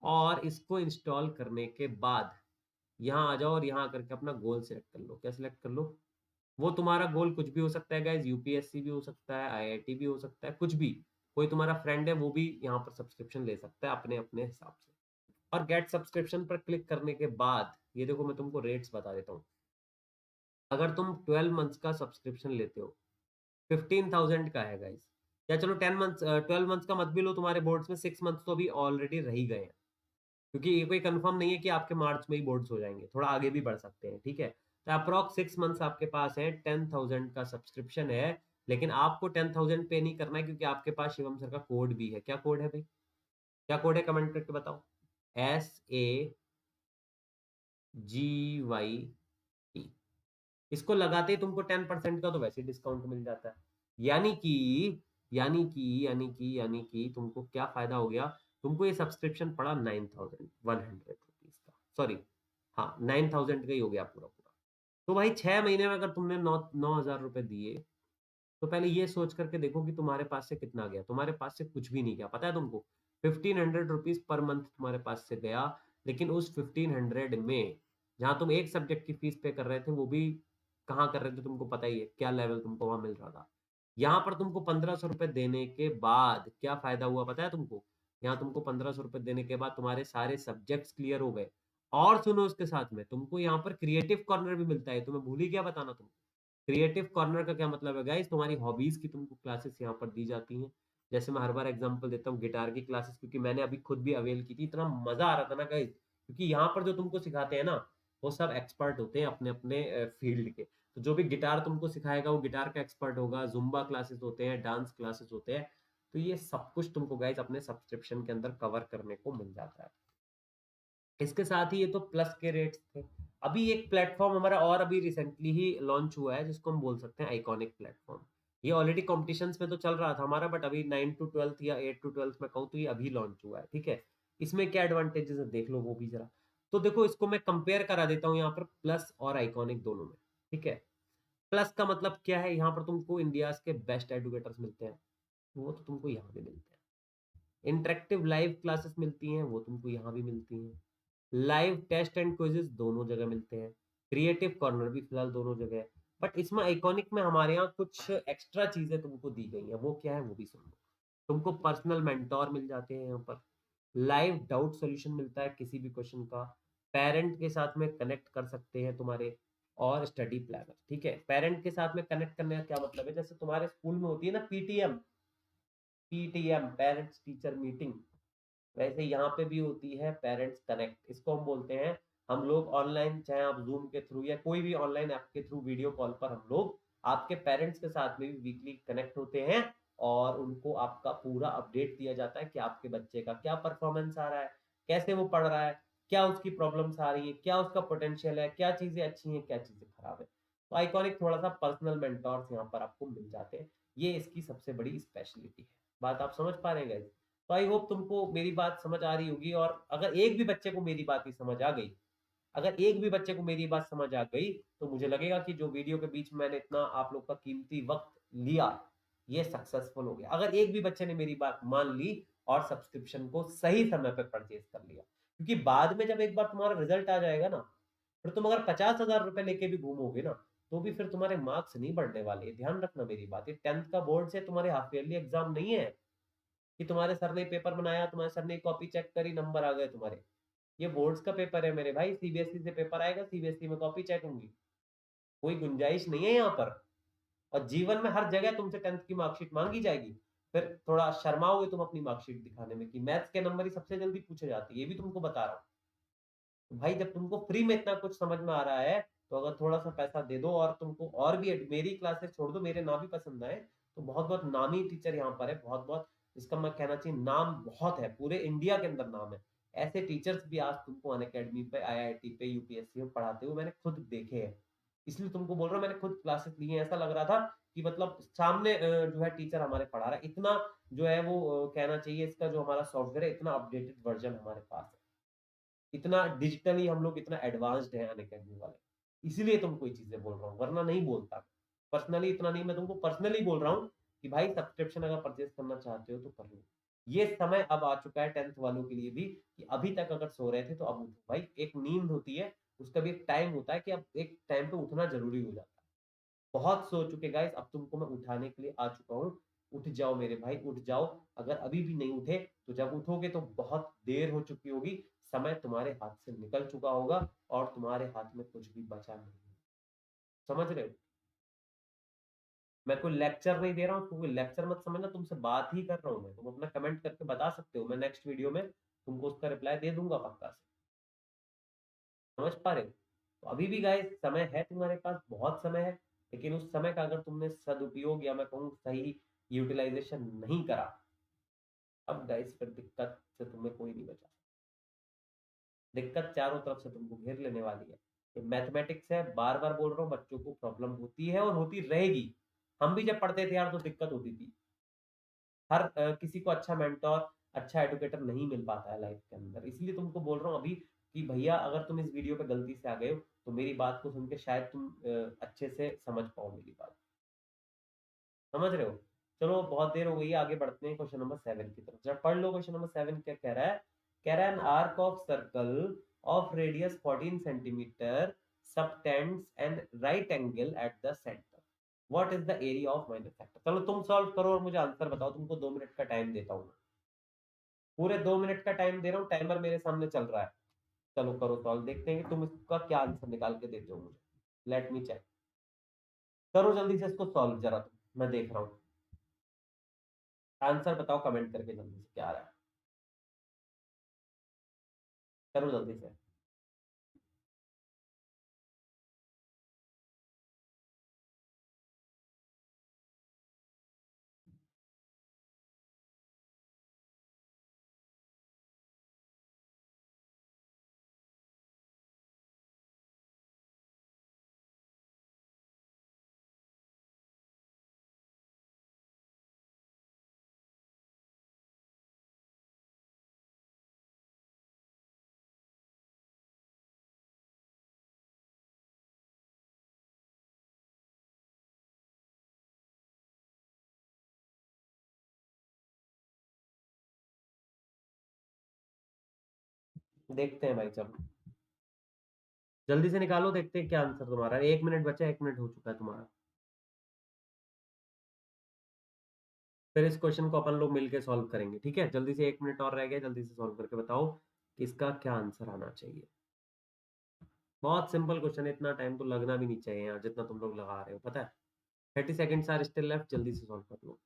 और इसको इंस्टॉल करने के बाद यहाँ आ जाओ, और यहाँ करके अपना गोल सेलेक्ट कर लो। क्या सिलेक्ट कर लो? वो तुम्हारा गोल कुछ भी हो सकता है गाइज, यूपीएससी भी हो सकता है, आईआईटी भी हो सकता है, कुछ भी। कोई तुम्हारा फ्रेंड है वो भी यहाँ पर सब्सक्रिप्शन ले सकता है अपने अपने हिसाब से। और गेट सब्सक्रिप्शन पर क्लिक करने के बाद ये देखो मैं तुमको रेट्स बता देता हूँ। अगर तुम 12 मंथ्स का सब्सक्रिप्शन लेते हो, 15,000 का है गाइस। या चलो 10 मंथ्स, 12 मंथ्स का मत भी लो, तुम्हारे बोर्ड्स में 6 मंथ्स तो अभी ऑलरेडी रह ही गए हैं, क्योंकि ये कोई कंफर्म नहीं है कि आपके मार्च में ही बोर्ड्स हो जाएंगे, थोड़ा आगे भी बढ़ सकते हैं, ठीक है। तो अप्रॉक्स 6 मंथ्स आपके पास है, 10,000 का सब्सक्रिप्शन है। लेकिन आपको 10,000 पे नहीं करना है, क्योंकि आपके पास शिवम सर का कोड भी है। क्या कोड है भाई? क्या कोड है, कमेंट करके बताओ। SAGYT। इसको लगाते ही तुमको 10% का तो वैसे डिस्काउंट मिल जाता है। यानी कि यानी कि तुमको क्या फायदा हो गया, तुमको ये सब्सक्रिप्शन पड़ा 9,100 रुपीज का, सॉरी, हाँ 9,000 का ही हो गया पूरा पूरा। तो भाई 6 महीने में अगर तुमने 9,000 रुपए दिए, तो पहले ये सोच करके देखो कि तुम्हारे पास से कितना गया। तुम्हारे पास से कुछ भी नहीं गया, पता है तुमको? 1500 रुपीज पर मंथ तुम्हारे पास से गया। लेकिन उस 1500 में जहां तुम एक सब्जेक्ट की फीस पे कर रहे थे, वो भी कहाँ कर रहे थे तुमको पता ही है, क्या लेवल तुमको वहां मिल रहा था। यहाँ पर तुमको 1500 रुपए देने के बाद क्या फायदा हुआ पता है तुमको? यहाँ तुमको 1500 रुपए देने के बाद तुम्हारे सारे सब्जेक्ट्स क्लियर हो गए। और सुनो, उसके साथ में तुमको यहाँ पर क्रिएटिव कॉर्नर भी मिलता है, तुम्हें भूल ही गया बताना तुमको। क्रिएटिव कॉर्नर का क्या मतलब है गाइस? तुम्हारी हॉबीज की तुमको क्लासेस यहाँ पर दी जाती हैं। जैसे मैं हर बार एग्जांपल देता हूँ गिटार की क्लासेस, क्योंकि मैंने अभी खुद भी अवेल की थी, इतना मजा आ रहा था ना गाइस। क्योंकि यहाँ पर जो तुमको सिखाते हैं ना, वो सब एक्सपर्ट होते हैं अपने अपने फील्ड के। तो जो भी गिटार तुमको सिखाएगा वो गिटार का एक्सपर्ट होगा, जुम्बा क्लासेस होते हैं, डांस क्लासेस होते हैं। तो ये सब कुछ तुमको गाइस अपने सब्सक्रिप्शन के अंदर कवर करने को मिल जाता है। इसके साथ ही ये तो प्लस के रेट्स थे। अभी एक प्लेटफॉर्म हमारा और अभी रिसेंटली ही लॉन्च हुआ है, जिसको हम बोल सकते हैं आइकॉनिक प्लेटफॉर्म। ये ऑलरेडी कॉम्पिटिशन्स में तो चल रहा था हमारा, बट अभी 9 to 12 या 8 to 12 में कहूँ तो ये अभी लॉन्च हुआ है, ठीक है। इसमें क्या एडवांटेजेस है देख लो वो भी जरा। तो देखो, इसको मैं कंपेयर करा देता हूँ यहाँ पर प्लस और आइकॉनिक दोनों में, ठीक है। प्लस का मतलब क्या है? यहाँ पर तुमको इंडिया के बेस्ट एडुकेटर्स मिलते हैं, वो तो तुमको यहाँ भी मिलते हैं। इंटरेक्टिव लाइव क्लासेस मिलती हैं, वो तुमको यहाँ भी मिलती हैं। लाइव टेस्ट एंड क्विजेस दोनों जगह मिलते हैं। क्रिएटिव कॉर्नर भी फिलहाल दोनों जगह है। बट इसमें आइकॉनिक में हमारे यहाँ कुछ एक्स्ट्रा चीजें तुमको दी गई हैं, वो क्या है वो भी सुन लो। तुमको पर्सनल मेंटोर मिल जाते हैं यहाँ पर। लाइव डाउट सॉल्यूशन मिलता है किसी भी क्वेश्चन का। पेरेंट के साथ में कनेक्ट कर सकते हैं तुम्हारे। और स्टडी प्लानर, ठीक है। पेरेंट के साथ में कनेक्ट करने का क्या मतलब है? जैसे तुम्हारे स्कूल में होती है ना PTM, PTM parents teacher meeting, वैसे यहाँ पे भी होती है पेरेंट्स कनेक्ट। इसको हम बोलते हैं, हम लोग ऑनलाइन, चाहे आप जूम के थ्रू या कोई भी ऑनलाइन ऐप के थ्रू वीडियो कॉल पर हम लोग आपके पेरेंट्स के साथ में भी वीकली कनेक्ट होते हैं। और उनको आपका पूरा अपडेट दिया जाता है कि आपके बच्चे का क्या परफॉर्मेंस आ रहा है, कैसे वो पढ़ रहा है, क्या उसकी प्रॉब्लम्स आ रही है, क्या उसका पोटेंशियल है, क्या चीजें अच्छी हैं, क्या चीजें खराब है। तो आइकॉनिक थोड़ा सा पर्सनल मेंटोर्स यहाँ पर आपको मिल जाते हैं। ये इसकी सबसे बड़ी स्पेशलिटी है। बात आप समझ पा रहे हैं guys? तो आई होप तुमको मेरी बात समझ आ रही होगी। और अगर एक भी बच्चे को मेरी बात ही समझ आ गई, अगर एक भी बच्चे को मेरी बात समझ आ गई, तो मुझे लगेगा कि जो वीडियो के बीच में मैंने इतना आप लोग का कीमती वक्त लिया, ये सक्सेसफुल हो गया। अगर एक भी बच्चे ने मेरी बात मान ली और सब्सक्रिप्शन को सही समय पे परचेज कर लिया। क्योंकि बाद में जब एक बार तुम्हारा रिजल्ट आ जाएगा ना, फिर तुम अगर 50,000 रुपए लेके भी घूमोगे ना, तो भी फिर तुम्हारे मार्क्स नहीं बढ़ने वाले। ध्यान रखना मेरी बात, ये 10th का बोर्ड से तुम्हारे हाफ ईयरली एग्जाम नहीं है कि तुम्हारे सर ने पेपर बनाया, तुम्हारे सर ने कॉपी चेक करी, नंबर आ गए तुम्हारे। ये बोर्ड्स का पेपर है मेरे भाई, सीबीएसई से पेपर आएगा, सीबीएसई में कॉपी चेक होंगी। कोई गुंजाइश नहीं है यहाँ पर। और जीवन में हर जगह तुमसे 10th की मार्कशीट मांगी जाएगी। फिर थोड़ा शर्माओगे तुम अपनी मार्कशीट दिखाने में कि मैथ्स के नंबर ही सबसे जल्दी पूछे जाते हैं, ये भी तुमको बता रहा हूँ। तो भाई जब तुमको फ्री में इतना कुछ समझ में आ रहा है, तो अगर थोड़ा सा पैसा दे दो और तुमको और भी मेरी क्लासेस छोड़ दो, मेरे ना भी पसंद आए, तो बहुत बहुत नामी टीचर यहाँ पर है, बहुत बहुत, इसका मैं कहना चाहिए नाम बहुत है, पूरे इंडिया के अंदर नाम है। ऐसे टीचर्स भी आज तुमको अनअकैडमी पे, आईआईटी पे, यूपीएससी में पढ़ाते हुए मैंने खुद देखे हैं। इसलिए तुमको बोल रहा हूँ, मैंने खुद क्लासेस ली हैं, ऐसा लग रहा था कि मतलब सामने जो है टीचर हमारे पढ़ा रहा है। इतना जो है वो कहना चाहिए, इसका जो हमारा सॉफ्टवेयर है, इतना अपडेटेड वर्जन हमारे पास है, इतना डिजिटली हम लोग इतना एडवांस्ड है अनअकैडमी वाले। इसीलिए तुमको ये चीजें बोल रहा हूँ, वरना नहीं बोलता। पर्सनली इतना नहीं, मैं तुमको पर्सनली बोल रहा हूँ कि भाई सब्सक्रिप्शन अगर परचेज करना चाहते हो तो कर लो। ये समय अब आ चुका है 10th वालों के लिए भी, कि अभी तक अगर सो रहे थे तो अब उठो भाई। एक नींद होती है, उसका भी एक टाइम होता है कि अब एक टाइम पे उठना जरूरी हो जाता है। बहुत सो चुके गाइस, अब तुमको मैं उठाने के लिए आ चुका हूँ। उठ जाओ मेरे भाई, उठ जाओ। अगर अभी भी नहीं उठे, तो जब उठोगे तो बहुत देर हो चुकी होगी, समय तुम्हारे हाथ से निकल चुका होगा, और तुम्हारे हाथ में कुछ भी बचा नहीं है। समझ रहे हो? मैं कोई लेक्चर नहीं दे रहा हूँ, कोई लेक्चर मत समझना, तुमसे बात ही कर रहा हूँ मैं। तुम अपना कमेंट करके बता सकते हो, मैं नेक्स्ट वीडियो में तुमको उसका रिप्लाई दे दूंगा पक्का से। समझ पा रहे हो? तो अभी भी गाइस समय है तुम्हारे पास, बहुत समय है। लेकिन उस समय का अगर तुमने सदुपयोग, या मैं कहूँ सही यूटिलाइजेशन नहीं करा, अब गाइस फिर दिक्कत से तुम्हें कोई नहीं बचा। दिक्कत चारों तरफ से तुमको घेर लेने वाली है। ये मैथमेटिक्स है, बार बार बोल रहा हूँ, बच्चों को प्रॉब्लम होती है और होती रहेगी। हम भी जब पढ़ते थे यार तो दिक्कत होती थी। हर किसी को अच्छा मेंटोर, अच्छा एडुकेटर नहीं मिल पाता है लाइफ के अंदर। इसलिए तुमको बोल रहा हूँ अभी कि भैया अगर तुम इस वीडियो पे गलती से आ गए हो, तो मेरी बात को सुन के शायद तुम अच्छे से समझ पाओ मेरी बात। समझ रहे हो? चलो बहुत देर हो गई है, आगे बढ़ते हैं क्वेश्चन नंबर 7 की तरफ। जरा पढ़ लो क्वेश्चन नंबर 7 क्या कह रहा है। कह रहा है an arc of circle of radius 14 centimetre subtends an right angle at the centre, what is the area of minor sector. चलो तुम सॉल्व करो और मुझे आंसर बताओ। तुमको 2 मिनट का टाइम देता हूँ, पूरे 2 मिनट का टाइम दे रहा हूँ, टाइमर मेरे सामने चल रहा है। चलो करो सॉल्व, देखते हैं कि तुम इसका क्या आंसर निकाल के देते हो मुझे। Let me check. करो जल्दी से इसको सॉल्व जरा, तुम मैं देख रहा हूँ। आंसर बताओ कमेंट करके जल्दी से क्या आ रहा है। करो जल्दी से। देखते हैं भाई, चलो जल्दी से निकालो, देखते हैं क्या आंसर तुम्हारा। 1 मिनट बचा, 1 मिनट हो चुका है तुम्हारा। फिर इस क्वेश्चन को अपन लोग मिलके सॉल्व करेंगे, ठीक है? जल्दी से, 1 मिनट और रह गया, जल्दी से सॉल्व करके बताओ कि इसका क्या आंसर आना चाहिए। बहुत सिंपल क्वेश्चन है, इतना टाइम तो लगना भी नहीं चाहिए यार जितना तुम लोग लगा रहे हो, पता है। 30 सेकेंड्स आर स्टिल लेफ्ट, जल्दी से सॉल्व कर लो।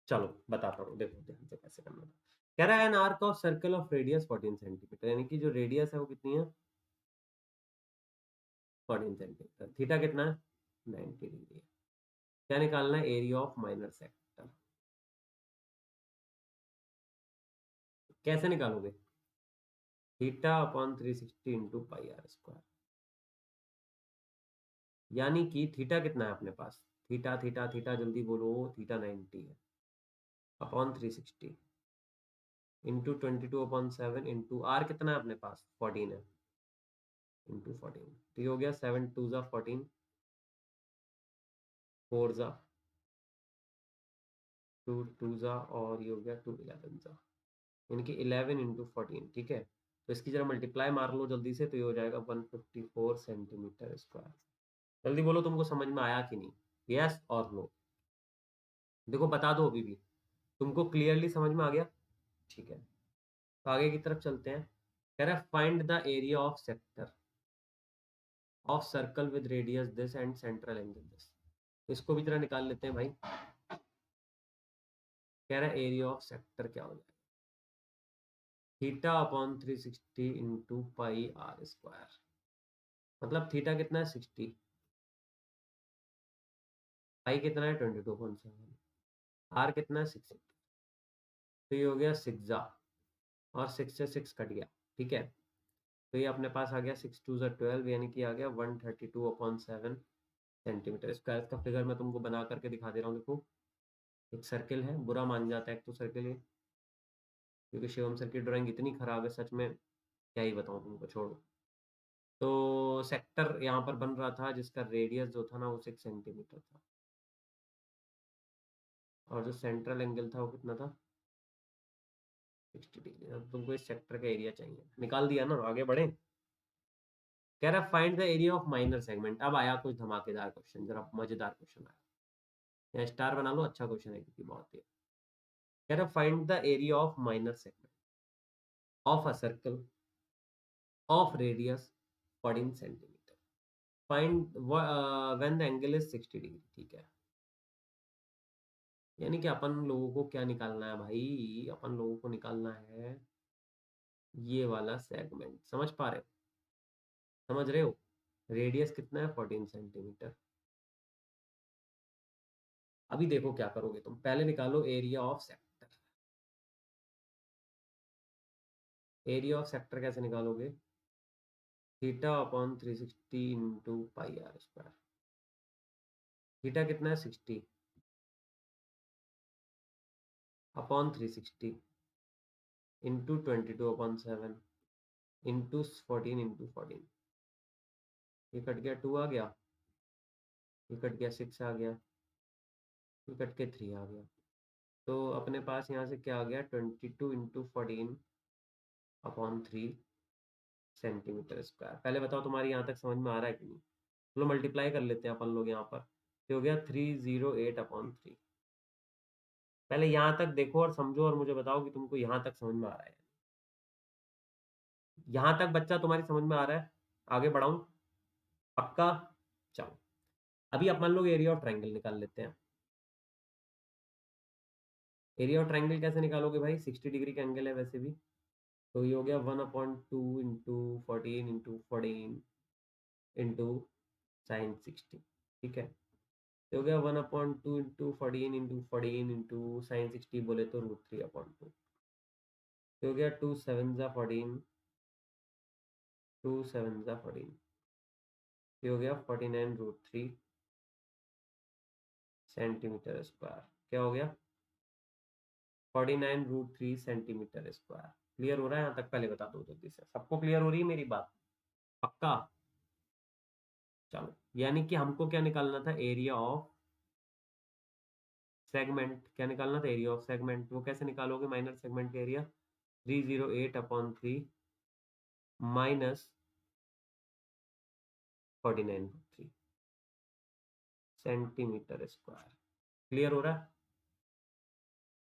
चलो बताता हूँ, देखो ध्यान से कैसे करना था। कह रहा है an arc of circle of radius 14 centimetre, यानी कि जो रेडियस है वो कितनी है? 14 सेंटीमीटर। थीटा कितना है? 90 डिग्री है। क्या निकालना है? Area of minor sector. कैसे निकालोगे? Theta upon 360 into pi r square. यानी कि थीटा कितना है अपने पास? थीटा थीटा थीटा जल्दी बोलो। थीटा 90 है, अपॉन 360 इंटू 22/7 इंटू आर कितना है अपने पास? 14 है, इंटू 14। तो ये हो गया 7 2 जा 14, 4 जा 2 2 जा, और ये हो गया 2 11 जा, यानी कि 11 इंटू 14, ठीक है? तो इसकी जरा मल्टीप्लाई मार लो जल्दी से, तो ये हो जाएगा 154 सेंटीमीटर स्क्वायर। जल्दी बोलो तुमको समझ में आया कि नहीं? यस और नो? देखो बता दो अभी भी। तुमको क्लियरली समझ में आ गया? ठीक है, तो आगे की तरफ चलते हैं। कह रहा है find the area of sector of circle with radius this and central angle this. इसको भी तरह निकाल लेते हैं भाई। कह रहा है एरिया ऑफ सेक्टर क्या हो जाएगा? Theta upon 360 into pi r square. मतलब थीटा कितना है? 60। पाई कितना है? 22.7। आर कितना है? 6। तो ये हो गया 6 और 6 से 6 कट गया, ठीक है? तो ये अपने पास आ गया 6 2 12, यानी कि आ गया 132/7 सेंटीमीटर स्क्वायर। इसका फिगर मैं तुमको बना करके दिखा दे रहा हूँ, देखो। एक सर्किल है, बुरा मान जाता है एक तो सर्किल है, क्योंकि शिवम सर की ड्राइंग इतनी खराब है सच में, क्या ही बताऊँ तुमको, छोड़ो। तो सेक्टर यहाँ पर बन रहा था जिसका रेडियस जो था ना वो 6 सेंटीमीटर था, और जो सेंट्रल एंगल था वो कितना था? 60 डिग्री। अब तुमको इस सेक्टर का एरिया चाहिए, निकाल दिया ना, आगे बढ़े। कह रहा find the area of minor segment. अब आया कुछ धमाकेदार क्वेश्चन, जरा मजेदार क्वेश्चन आया। यहाँ स्टार बना लो, अच्छा क्वेश्चन है क्योंकि बहुत ही। कह रहा find the area of minor segment of a circle of radius 14 centimetre, find when the angle is 60 degree, ठीक है? यानी कि अपन लोगों को क्या निकालना है भाई? अपन लोगों को निकालना है ये वाला सेगमेंट, समझ पा रहे हो? समझ रहे हो? रेडियस कितना है? 14 सेंटीमीटर। अभी देखो क्या करोगे तुम, पहले निकालो area of sector. Area of sector कैसे निकालोगे? Theta upon 360 into pi r square. Theta कितना है? 60 अपॉन 360 इंटू 22/7 इंटू 14 ये कट गया 2 आ गया, ये कट गया 6 आ गया, ये कट के 3 आ गया। तो अपने पास यहाँ से क्या आ गया? 22 × 14/3 सेंटीमीटर स्क्वायर। पहले बताओ तुम्हारी यहाँ तक समझ में आ रहा है कि नहीं? चलो मल्टीप्लाई कर लेते हैं अपन लोग यहाँ पर। ये हो गया 308/3। पहले यहाँ तक देखो और समझो और मुझे बताओ कि तुमको यहाँ तक समझ में आ रहा है। यहाँ तक बच्चा तुम्हारी समझ में आ रहा है? आगे बढ़ाऊं? पक्का? चलो अभी अपन लोग एरिया ऑफ ट्रायंगल निकाल लेते हैं। एरिया ऑफ ट्रायंगल कैसे निकालोगे भाई? 60 डिग्री का एंगल है वैसे भी। तो ये हो गया 1/2 इंटू 14 इंटू 14 इंटू साइन 60। ठीक है, तो हो गया 1/2 इंटू 14 इंटू साइन 60 बोले तो √3/2। तो हो गया 2 7 × 14 2 7 × 14। ये हो गया 49√3 सेंटीमीटर स्क्वायर। क्या हो गया? 49√3 सेंटीमीटर स्क्वायर। क्लियर हो रहा है यहाँ तक? पहले बता दो जल्दी से, सबको क्लियर हो रही है मेरी बात? पक्का? चलो यानी कि हमको क्या निकालना था? Area of segment. क्या निकालना था? Area of segment. वो कैसे निकालोगे माइनर सेगमेंट का area? 308/3 minus 49√3 centimetre square. Clear हो रहा है?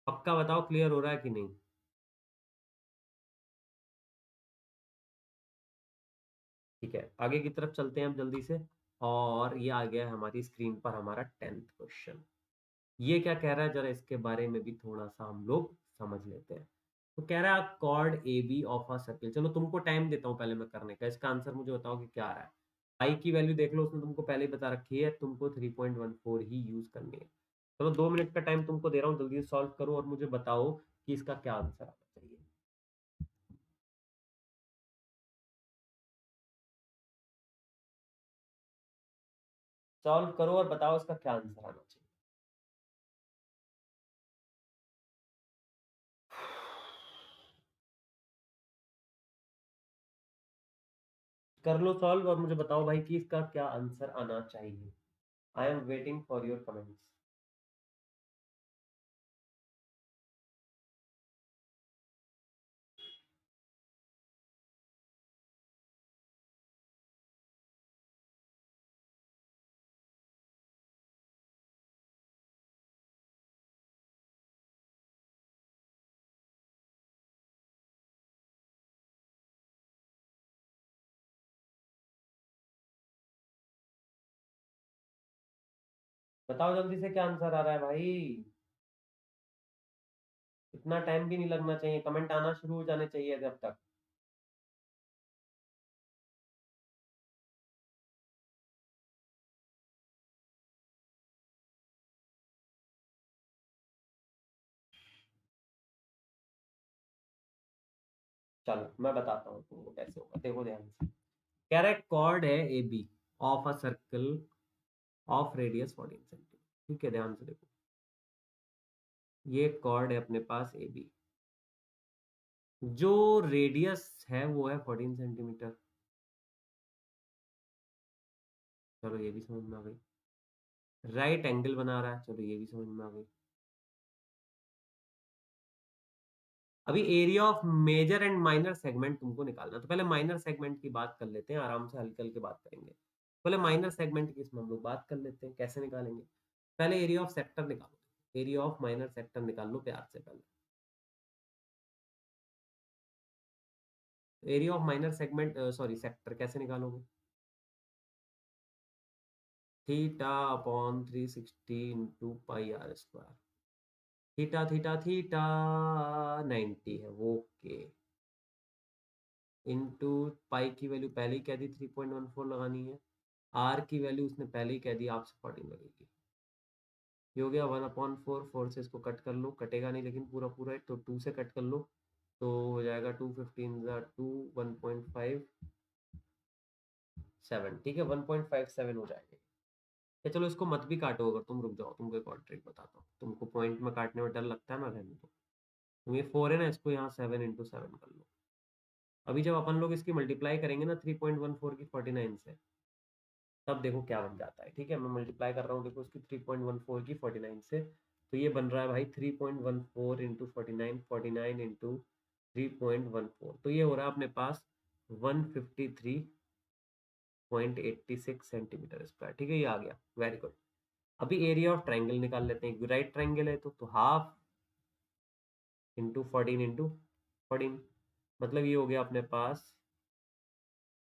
पक्का बताओ क्लियर हो रहा है कि नहीं? ठीक है, आगे की तरफ चलते हैं हम जल्दी से। और ये आ गया है हमारी स्क्रीन पर हमारा 10th क्वेश्चन। ये क्या कह रहा है जरा इसके बारे में भी थोड़ा सा हम लोग समझ लेते हैं। तो कह रहा है chord A B of a circle. चलो तुमको टाइम देता हूँ पहले मैं करने का। इसका आंसर मुझे बताओ कि क्या आ रहा है। आई की वैल्यू देख लो, उसने तुमको पहले ही बता रखी है, तुमको 3.14 ही यूज करनी है। चलो 2 मिनट का टाइम तुमको दे रहा हूँ, जल्दी से सॉल्व करो और मुझे बताओ कि इसका क्या आंसर आना चाहिए। सॉल्व करो और बताओ इसका क्या आंसर आना चाहिए। कर लो सॉल्व और मुझे बताओ भाई कि इसका क्या आंसर आना चाहिए। I am waiting for your comments. बताओ जल्दी से क्या आंसर आ रहा है भाई। इतना टाइम भी नहीं लगना चाहिए, कमेंट आना शुरू हो जाने चाहिए जब तक। चलो मैं बताता हूँ तुमको कैसे होगा, देखो ध्यान से। कह रहा है कॉर्ड है A B of a circle of radius 14 centimetre. ठीक है, ध्यान से देखो, ये कॉर्ड है अपने पास ए बी, जो रेडियस है वो है 14 सेंटीमीटर। चलो ये भी समझ में आ गई। राइट एंगल बना रहा है, चलो ये भी समझ में आ गई। अभी area of major and minor segment तुमको निकालना, तो पहले माइनर सेगमेंट की बात कर लेते हैं, आराम से हल्के हल्के बात करेंगे। पहले माइनर सेगमेंट की इसमें हम लोग बात कर लेते हैं, कैसे निकालेंगे। पहले एरिया ऑफ सेक्टर निकालो, एरिया ऑफ माइनर सेक्टर निकाल लो प्यार से पहले। Area of minor segment sorry sector कैसे निकालोगे? Theta upon 360 into pi r square. Theta theta theta 90 है वो, ओके। इंटू पाई की वैल्यू पहले ही कह दी 3.14 लगानी है। आर की वैल्यू उसने पहले ही कह दी, आपसे 14 लगेगी। ये हो गया 1/4, 4 से इसको कट कर लो, कटेगा नहीं लेकिन पूरा पूरा है, तो 2 से कट कर लो। तो हो जाएगा 2 15 2 1.57, ठीक है 1.57 हो जाएगा। या चलो इसको मत भी काटो, अगर तुम रुक जाओ तुमको एक और ट्रिक बताता हूँ। तुमको पॉइंट में काटने में डर लगता है ना, रहने दो। तुम ये 4 है ना, इसको यहाँ 7 × 7 कर लो। अभी जब अपन लोग इसकी मल्टीप्लाई करेंगे ना 3.14 की 49 से, तब देखो क्या बन जाता है। ठीक है, मैं मल्टीप्लाई कर रहा हूँ, देखो इसकी 3.14 की 49 से, तो ये बन रहा है भाई 3.14 इंटू 49, 49 इंटू 3.14, तो ये हो रहा है अपने पास 153.86 सेंटीमीटर स्क्वायर। ठीक है, ये आ गया, वेरी गुड। अभी एरिया ऑफ ट्राइंगल निकाल लेते हैं। राइट ट्राइंगल है तो हाफ इंटू 14, मतलब ये हो गया अपने पास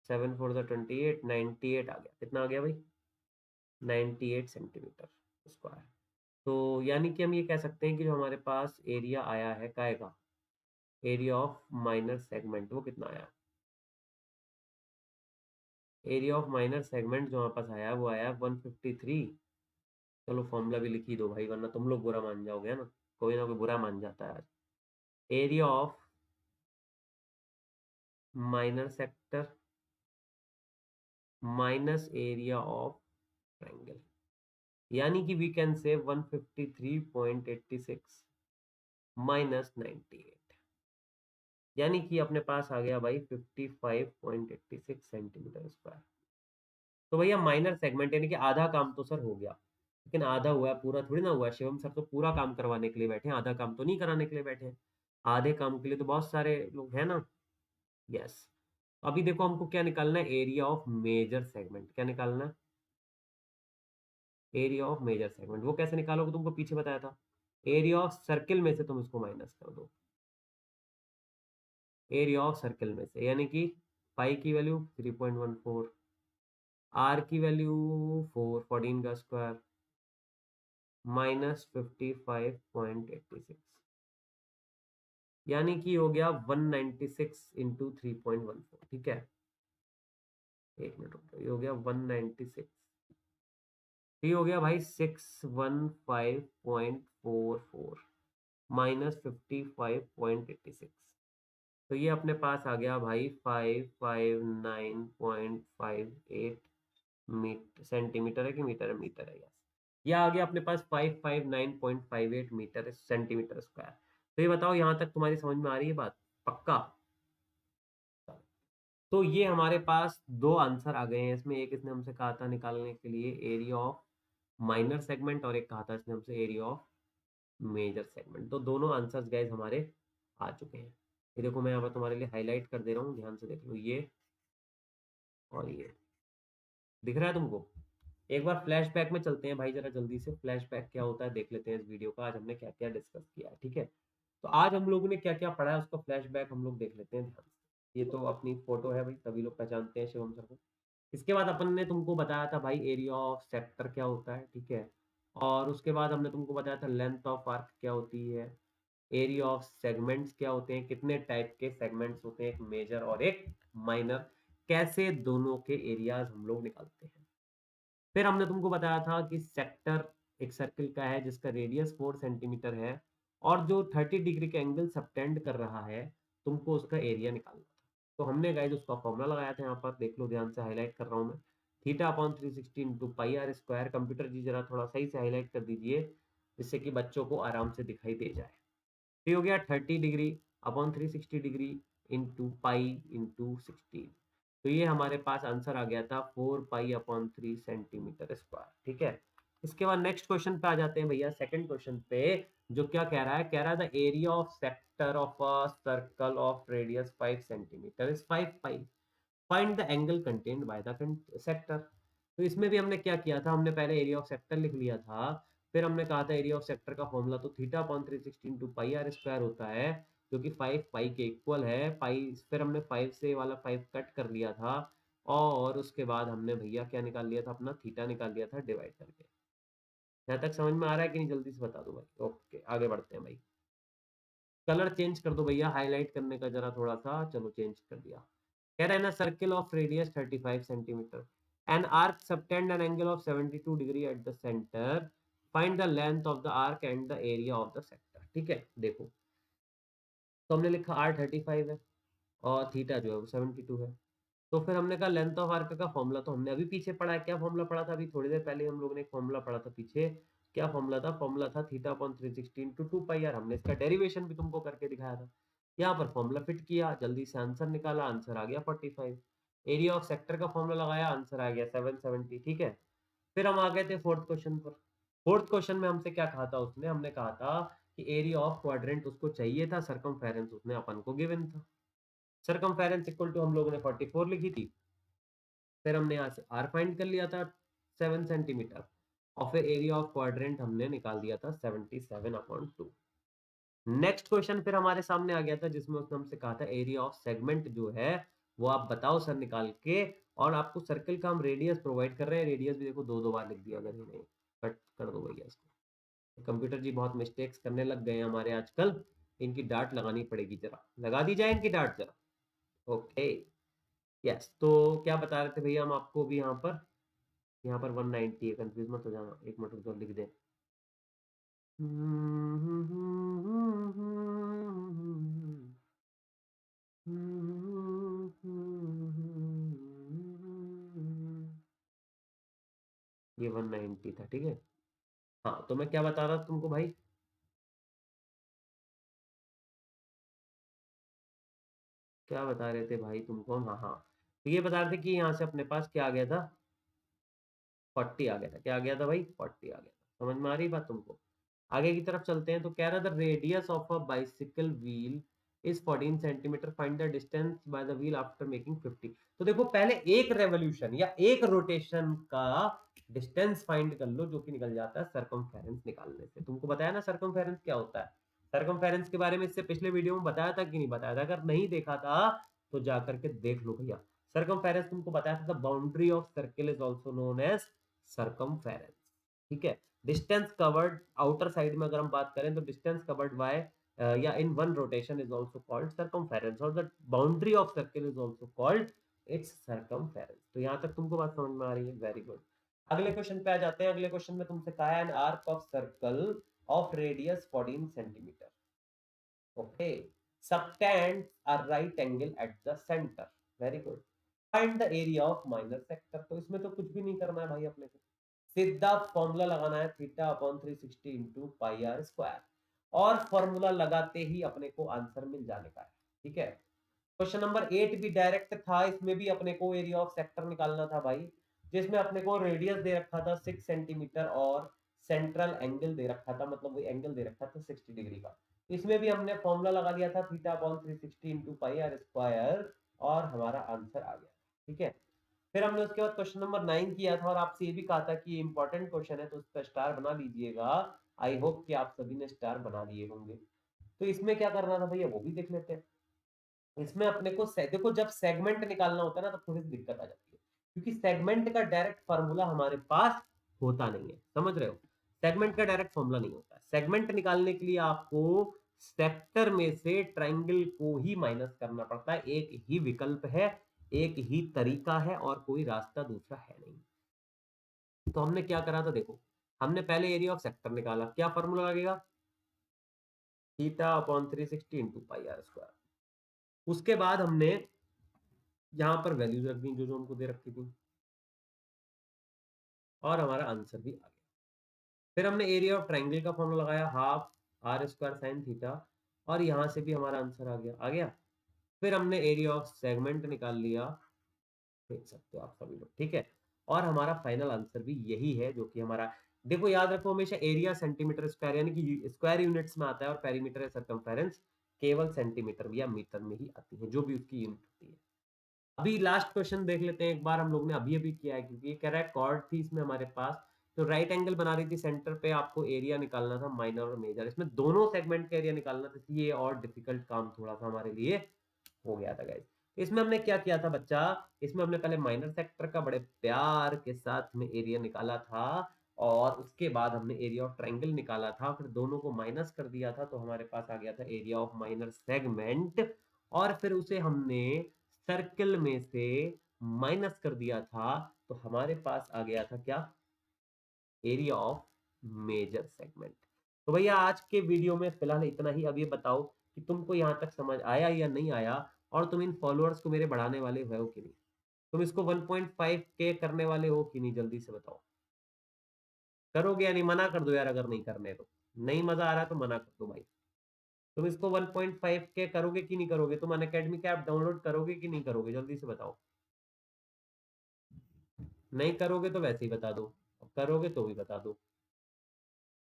7 4 = 28, 98 आ गया। कितना आ गया भाई? 98 सेंटीमीटर स्क्वायर। तो यानी कि हम ये कह सकते हैं कि जो हमारे पास एरिया आया है काय का, एरिया ऑफ माइनर सेगमेंट, वो कितना आया? एरिया ऑफ माइनर सेगमेंट जो हमारे पास आया वो आया 153। चलो फॉर्मूला भी लिख ही दो भाई, वरना तुम लोग बुरा मान जाओगे, है ना? कोई ना कोई बुरा मान जाता है आज। Area of minor sector minus area of triangle, यानी कि वी कैन से 153.86 माइनस 98, यानी कि अपने पास आ गया भाई 55.86 सेंटीमीटर स्क्वायर। तो भैया माइनर सेगमेंट यानी कि आधा काम तो सर हो गया, लेकिन आधा हुआ है, पूरा थोड़ी ना हुआ है। शिवम सर तो पूरा काम करवाने के लिए बैठे हैं, आधा काम तो नहीं कराने के लिए बैठे हैं। आधे काम के लिए तो बहुत सारे लोग हैं ना। यस। अभी देखो हमको क्या निकालना है, एरिया ऑफ मेजर सेगमेंट। क्या निकालना है? Area of major segment. वो कैसे निकालोगे, तुमको पीछे बताया था। एरिया ऑफ सर्किल में से तुम इसको माइनस कर दो, एरिया ऑफ सर्किल में से, यानी कि पाई की वैल्यू 3.14, आर की वैल्यू 4, 14 का स्क्वायर माइनस 55.86, यानी कि हो गया 196 इंटू 3.14। ठीक है, एक मिनट रुको, ये हो गया 196, ये हो गया भाई 615.44 माइनस 55.86, तो ये अपने पास आ गया भाई 559.58 सेंटीमीटर है कि मीटर है? मीटर है, यस। ये आ गया अपने पास 559.58 मीटर सेंटीमीटर स्क्वायर। तो ये बताओ यहाँ तक तुम्हारी समझ में आ रही है बात? पक्का? तो ये हमारे पास दो आंसर आ गए हैं इसमें। एक इसने हमसे कहा था निकालने के लिए एरिया ऑफ माइनर सेगमेंट, और एक कहा था इसने हमसे एरिया ऑफ मेजर सेगमेंट। तो दोनों आंसर्स गाइस हमारे आ चुके हैं। ये देखो मैं यहाँ पर तुम्हारे लिए हाईलाइट कर दे रहा हूँ, ध्यान से देख लो, ये और ये दिख रहा है तुमको? एक बार फ्लैशबैक में चलते हैं भाई, जरा जल्दी से फ्लैशबैक क्या होता है देख लेते हैं इस वीडियो का। आज हमने क्या क्या डिस्कस किया है, ठीक है? तो आज हम लोगों ने क्या क्या पढ़ा है उसका फ्लैशबैक हम लोग देख लेते हैं ध्यान से। ये तो अपनी फोटो है भाई, सभी लोग पहचानते हैं शिवम सर को। इसके बाद अपन ने तुमको बताया था भाई एरिया ऑफ सेक्टर क्या होता है, ठीक है? और उसके बाद हमने तुमको बताया था लेंथ ऑफ आर्क क्या होती है, एरिया ऑफ सेगमेंट्स क्या होते हैं, कितने टाइप के सेगमेंट्स होते हैं, एक मेजर और एक माइनर, कैसे दोनों के एरियाज हम लोग निकालते हैं। फिर हमने तुमको बताया था कि सेक्टर एक सर्किल का है जिसका रेडियस 4 सेंटीमीटर है, और जो 30 डिग्री के एंगल सबटेंड कर रहा है, तुमको उसका एरिया निकालना था। तो हमने गाइस उसका फॉर्मूला लगाया था, यहाँ पर देख लो, ध्यान से हाईलाइट कर रहा हूँ मैं। Theta upon 360 into pi r square. Computer ji जरा थोड़ा सही से हाईलाइट कर दीजिए, जिससे कि बच्चों को आराम से दिखाई दे जाए। तो ये हो गया 30 degree upon 360 degree into pi into 16। तो ये हमारे पास आंसर आ गया था 4 पाई अपॉन 3 सेंटीमीटर स्क्वायर। ठीक है, इसके बाद नेक्स्ट क्वेश्चन पे आ जाते हैं भैया, सेकंड क्वेश्चन पे। जो क्या कह रहा है, कह रहा है the area of sector of a circle of radius 5 centimetre is 5 pi, find the angle contained by the sector. तो इसमें भी हमने क्या किया था, हमने पहले एरिया ऑफ सेक्टर लिख लिया था, फिर हमने कहा था एरिया ऑफ सेक्टर का फॉर्मूला तो theta upon 360 into pi r square होता है, जो कि 5 पाई के इक्वल है। पाई फिर हमने 5 से वाला 5 कट कर लिया था, और उसके बाद हमने भैया क्या निकाल लिया था, अपना थीटा निकाल लिया था डिवाइड करके। यहाँ तक समझ में आ रहा है कि नहीं? जल्दी से बता दो भाई। ओके, आगे बढ़ते हैं भाई। कलर चेंज कर दो भैया, हाईलाइट करने का जरा थोड़ा सा, चलो चेंज कर दिया। कह रहा है ना, circle of radius 35 centimetre, an arc subtend an angle of 72 degree at the centre, find the length of the arc and the area of the sector. ठीक है, देखो तो हमने लिखा R35 है और थीटा जो है वो 72 है। तो फिर हमने कहा लेंथ ऑफ आर्क का फॉर्मूला तो हमने अभी पीछे पढ़ा है। क्या फॉर्मूला पढ़ा था? अभी थोड़ी देर पहले हम लोगों ने एक फॉर्मूला पढ़ा था पीछे। क्या फॉर्मूला था? फॉर्मूला था theta upon 360 into 2 pi r. हमने इसका डेरिवेशन भी तुमको करके दिखाया था। यहाँ पर फॉर्मूला फिट किया, जल्दी से आंसर निकाला, आंसर आ गया 45। एरिया ऑफ सेक्टर का फॉर्मूला लगाया, आंसर आ गया 770। ठीक है, फिर हम आ गए थे फोर्थ क्वेश्चन पर। फोर्थ क्वेश्चन में हमसे क्या कहा था उसने? हमने कहा था कि एरिया ऑफ क्वाड्रेंट उसको चाहिए था, सरकमफेरेंस उसने अपन को गिवन था। सरकमफेरेंस इक्वल टू हम लोगों ने 44 लिखी थी। फिर हमने यहाँ से आर फाइंड कर लिया था 7 सेंटीमीटर, और फिर एरिया ऑफ क्वाड्रेंट हमने निकाल दिया था 77/2। नेक्स्ट क्वेश्चन फिर हमारे सामने आ गया था जिसमें उसने हमसे कहा था एरिया ऑफ सेगमेंट जो है वो आप बताओ सर निकाल के। और आपको सर्कल का हम रेडियस प्रोवाइड कर रहे हैं। रेडियस भी देखो दो दो बार लिख दिया, अगर ये नहीं कट कर दो भैया इसको। कंप्यूटर जी बहुत मिस्टेक्स करने लग गए हैं हमारे आजकल। इनकी डांट लगानी पड़ेगी, जरा लगा दी जाए इनकी डांट जरा। Okay, yes. तो क्या बता रहे थे भैया हम आपको भी यहाँ पर 190 है, कंफ्यूज मत हो जाना, एक मिनट रुको लिख दें। ये 190 था, ठीक है। हाँ, तो मैं क्या बता रहा था तुमको भाई? क्या बता रहे थे भाई तुमको? हाँ हाँ, तो ये बता रहे थे कि यहाँ से अपने पास क्या आ गया था? 40 आ गया था। क्या आ गया था भाई? 40 आ गया था। समझ में आ रही बात तुमको? आगे की तरफ चलते हैं। तो कह रहा था radius of a bicycle wheel is 14 centimetre, find the distance by the wheel after making 50। तो देखो पहले एक रेवोल्यूशन या एक रोटेशन का डिस्टेंस फाइंड कर लो, जो कि निकल जाता है सरकमफेरेंस निकालने से। तुमको बताया ना सरकमफेरेंस क्या होता है। सरकमफेरेंस के बारे में इससे पिछले वीडियो में बताया था कि नहीं बताया था? अगर नहीं देखा था तो जा करके देख लो भैया। सरकमफेरेंस तुमको बताया था, the boundary of circle is also known as circumference. ठीक है, डिस्टेंस कवर्ड आउटर साइड में अगर हम बात करें तो डिस्टेंस कवर्ड बाय या in one rotation is also called circumference, और the boundary of circle is also called its circumference. तो यहां तक तुमको बात समझ में आ रही है? Very good. अगले क्वेश्चन पे आ जाते हैं। अगले क्वेश्चन में तुमसे कहा है an arc of circle of radius 14 centimetre, okay, subtends a right angle at the centre. Very good. Find the area of minor sector. तो इसमें तो कुछ भी नहीं करना है भाई अपने को, सीधा फॉर्मूला लगाना है theta upon 360 into pi r square, और फॉर्मूला लगाते ही अपने को आंसर मिल जाने का है। ठीक है, क्वेश्चन नंबर 8 भी डायरेक्ट था। इसमें भी अपने को एरिया ऑफ सेक्टर निकालना था भाई, जिसमें अपने को रेडियस दे रखा था 6 सेंटीमीटर और सेंट्रल एंगल दे रखा था, मतलब वो एंगल दे रखा था 60 डिग्री का। इसमें भी हमने फॉर्मूला लगा लिया था theta upon 360 into pi r square, और हमारा आंसर आ गया। ठीक है, फिर हमने उसके बाद क्वेश्चन नंबर 9 किया था, और आपसे ये भी कहा था कि ये इंपॉर्टेंट क्वेश्चन है तो उस पर स्टार बना लीजिएगा। आई होप कि आप सभी ने स्टार बना लिए होंगे। तो इसमें क्या करना था भैया वो भी देख लेते हैं। इसमें अपने को देखो जब सेगमेंट निकालना होता है ना तो थोड़ी सी दिक्कत आ जाती है, क्योंकि सेगमेंट का डायरेक्ट फार्मूला हमारे पास होता नहीं है। समझ रहे हो? सेगमेंट का डायरेक्ट फार्मूला नहीं होता है। सेगमेंट निकालने के लिए आपको सेक्टर में से ट्राइंगल को ही माइनस करना पड़ता है। एक ही विकल्प है, एक ही तरीका है, और कोई रास्ता दूसरा है नहीं। तो हमने क्या करा था देखो, हमने पहले एरिया ऑफ सेक्टर निकाला। क्या फार्मूला लगेगा? Theta upon 360 into pi r square. उसके बाद हमने यहाँ पर वैल्यूज रख दी जो जो उनको दे रखी थी, और हमारा आंसर भी आ गया। फिर हमने एरिया ऑफ ट्राइंगल का फॉर्मूला लगाया, half r square sine theta, और यहाँ से भी हमारा आंसर आ गया। फिर हमने एरिया ऑफ सेगमेंट निकाल लिया, देख सकते हो आप सभी लोग। ठीक है, और हमारा फाइनल आंसर भी यही है जो कि हमारा, देखो याद रखो हमेशा एरिया सेंटीमीटर स्क्वायर यानी कि स्क्वायर यूनिट्स में आता है, और पेरीमीटर है सरकमफेरेंस केवल सेंटीमीटर या मीटर में ही आती है, जो भी उसकी यूनिट होती है। अभी लास्ट क्वेश्चन देख लेते हैं एक बार, हम लोग ने अभी अभी किया है, क्योंकि ये कह रहा है कॉर्ड थी इसमें हमारे पास। तो राइट एंगल बना रही थी सेंटर पे, आपको एरिया निकालना था माइनर और मेजर, इसमें दोनों सेगमेंट का एरिया निकालना था, इसलिए और डिफिकल्ट काम थोड़ा सा हमारे लिए हो गया था गाइस। इसमें हमने क्या किया था बच्चा? इसमें हमने पहले माइनर सेक्टर का बड़े प्यार के साथ में एरिया निकाला था, और उसके बाद हमने एरिया ऑफ ट्राइंगल निकाला था, फिर दोनों को माइनस कर दिया था, तो हमारे पास आ गया था एरिया ऑफ माइनर सेगमेंट। और फिर उसे हमने सर्कल में से माइनस कर दिया था, तो हमारे पास आ गया था क्या? Area of major segment. तो भैया आज के वीडियो में फिलहाल इतना ही। अब ये बताओ कि तुमको यहाँ तक समझ आया या नहीं आया, और तुम इन फॉलोअर्स को मेरे बढ़ाने वाले हो कि नहीं? तुम इसको 1.5 के करने वाले हो कि नहीं? जल्दी से बताओ, करोगे या नहीं? मना कर दो यार, अगर नहीं करने तो। नहीं मजा आ रहा तो मना कर दो भाई। तुम इसको 1.5 के करोगे कि नहीं करोगे? तुम अनअकैडमी के ऐप डाउनलोड करोगे कि नहीं करोगे? जल्दी से बताओ। नहीं करोगे तो वैसे ही बता दो, करोगे तो भी बता दो।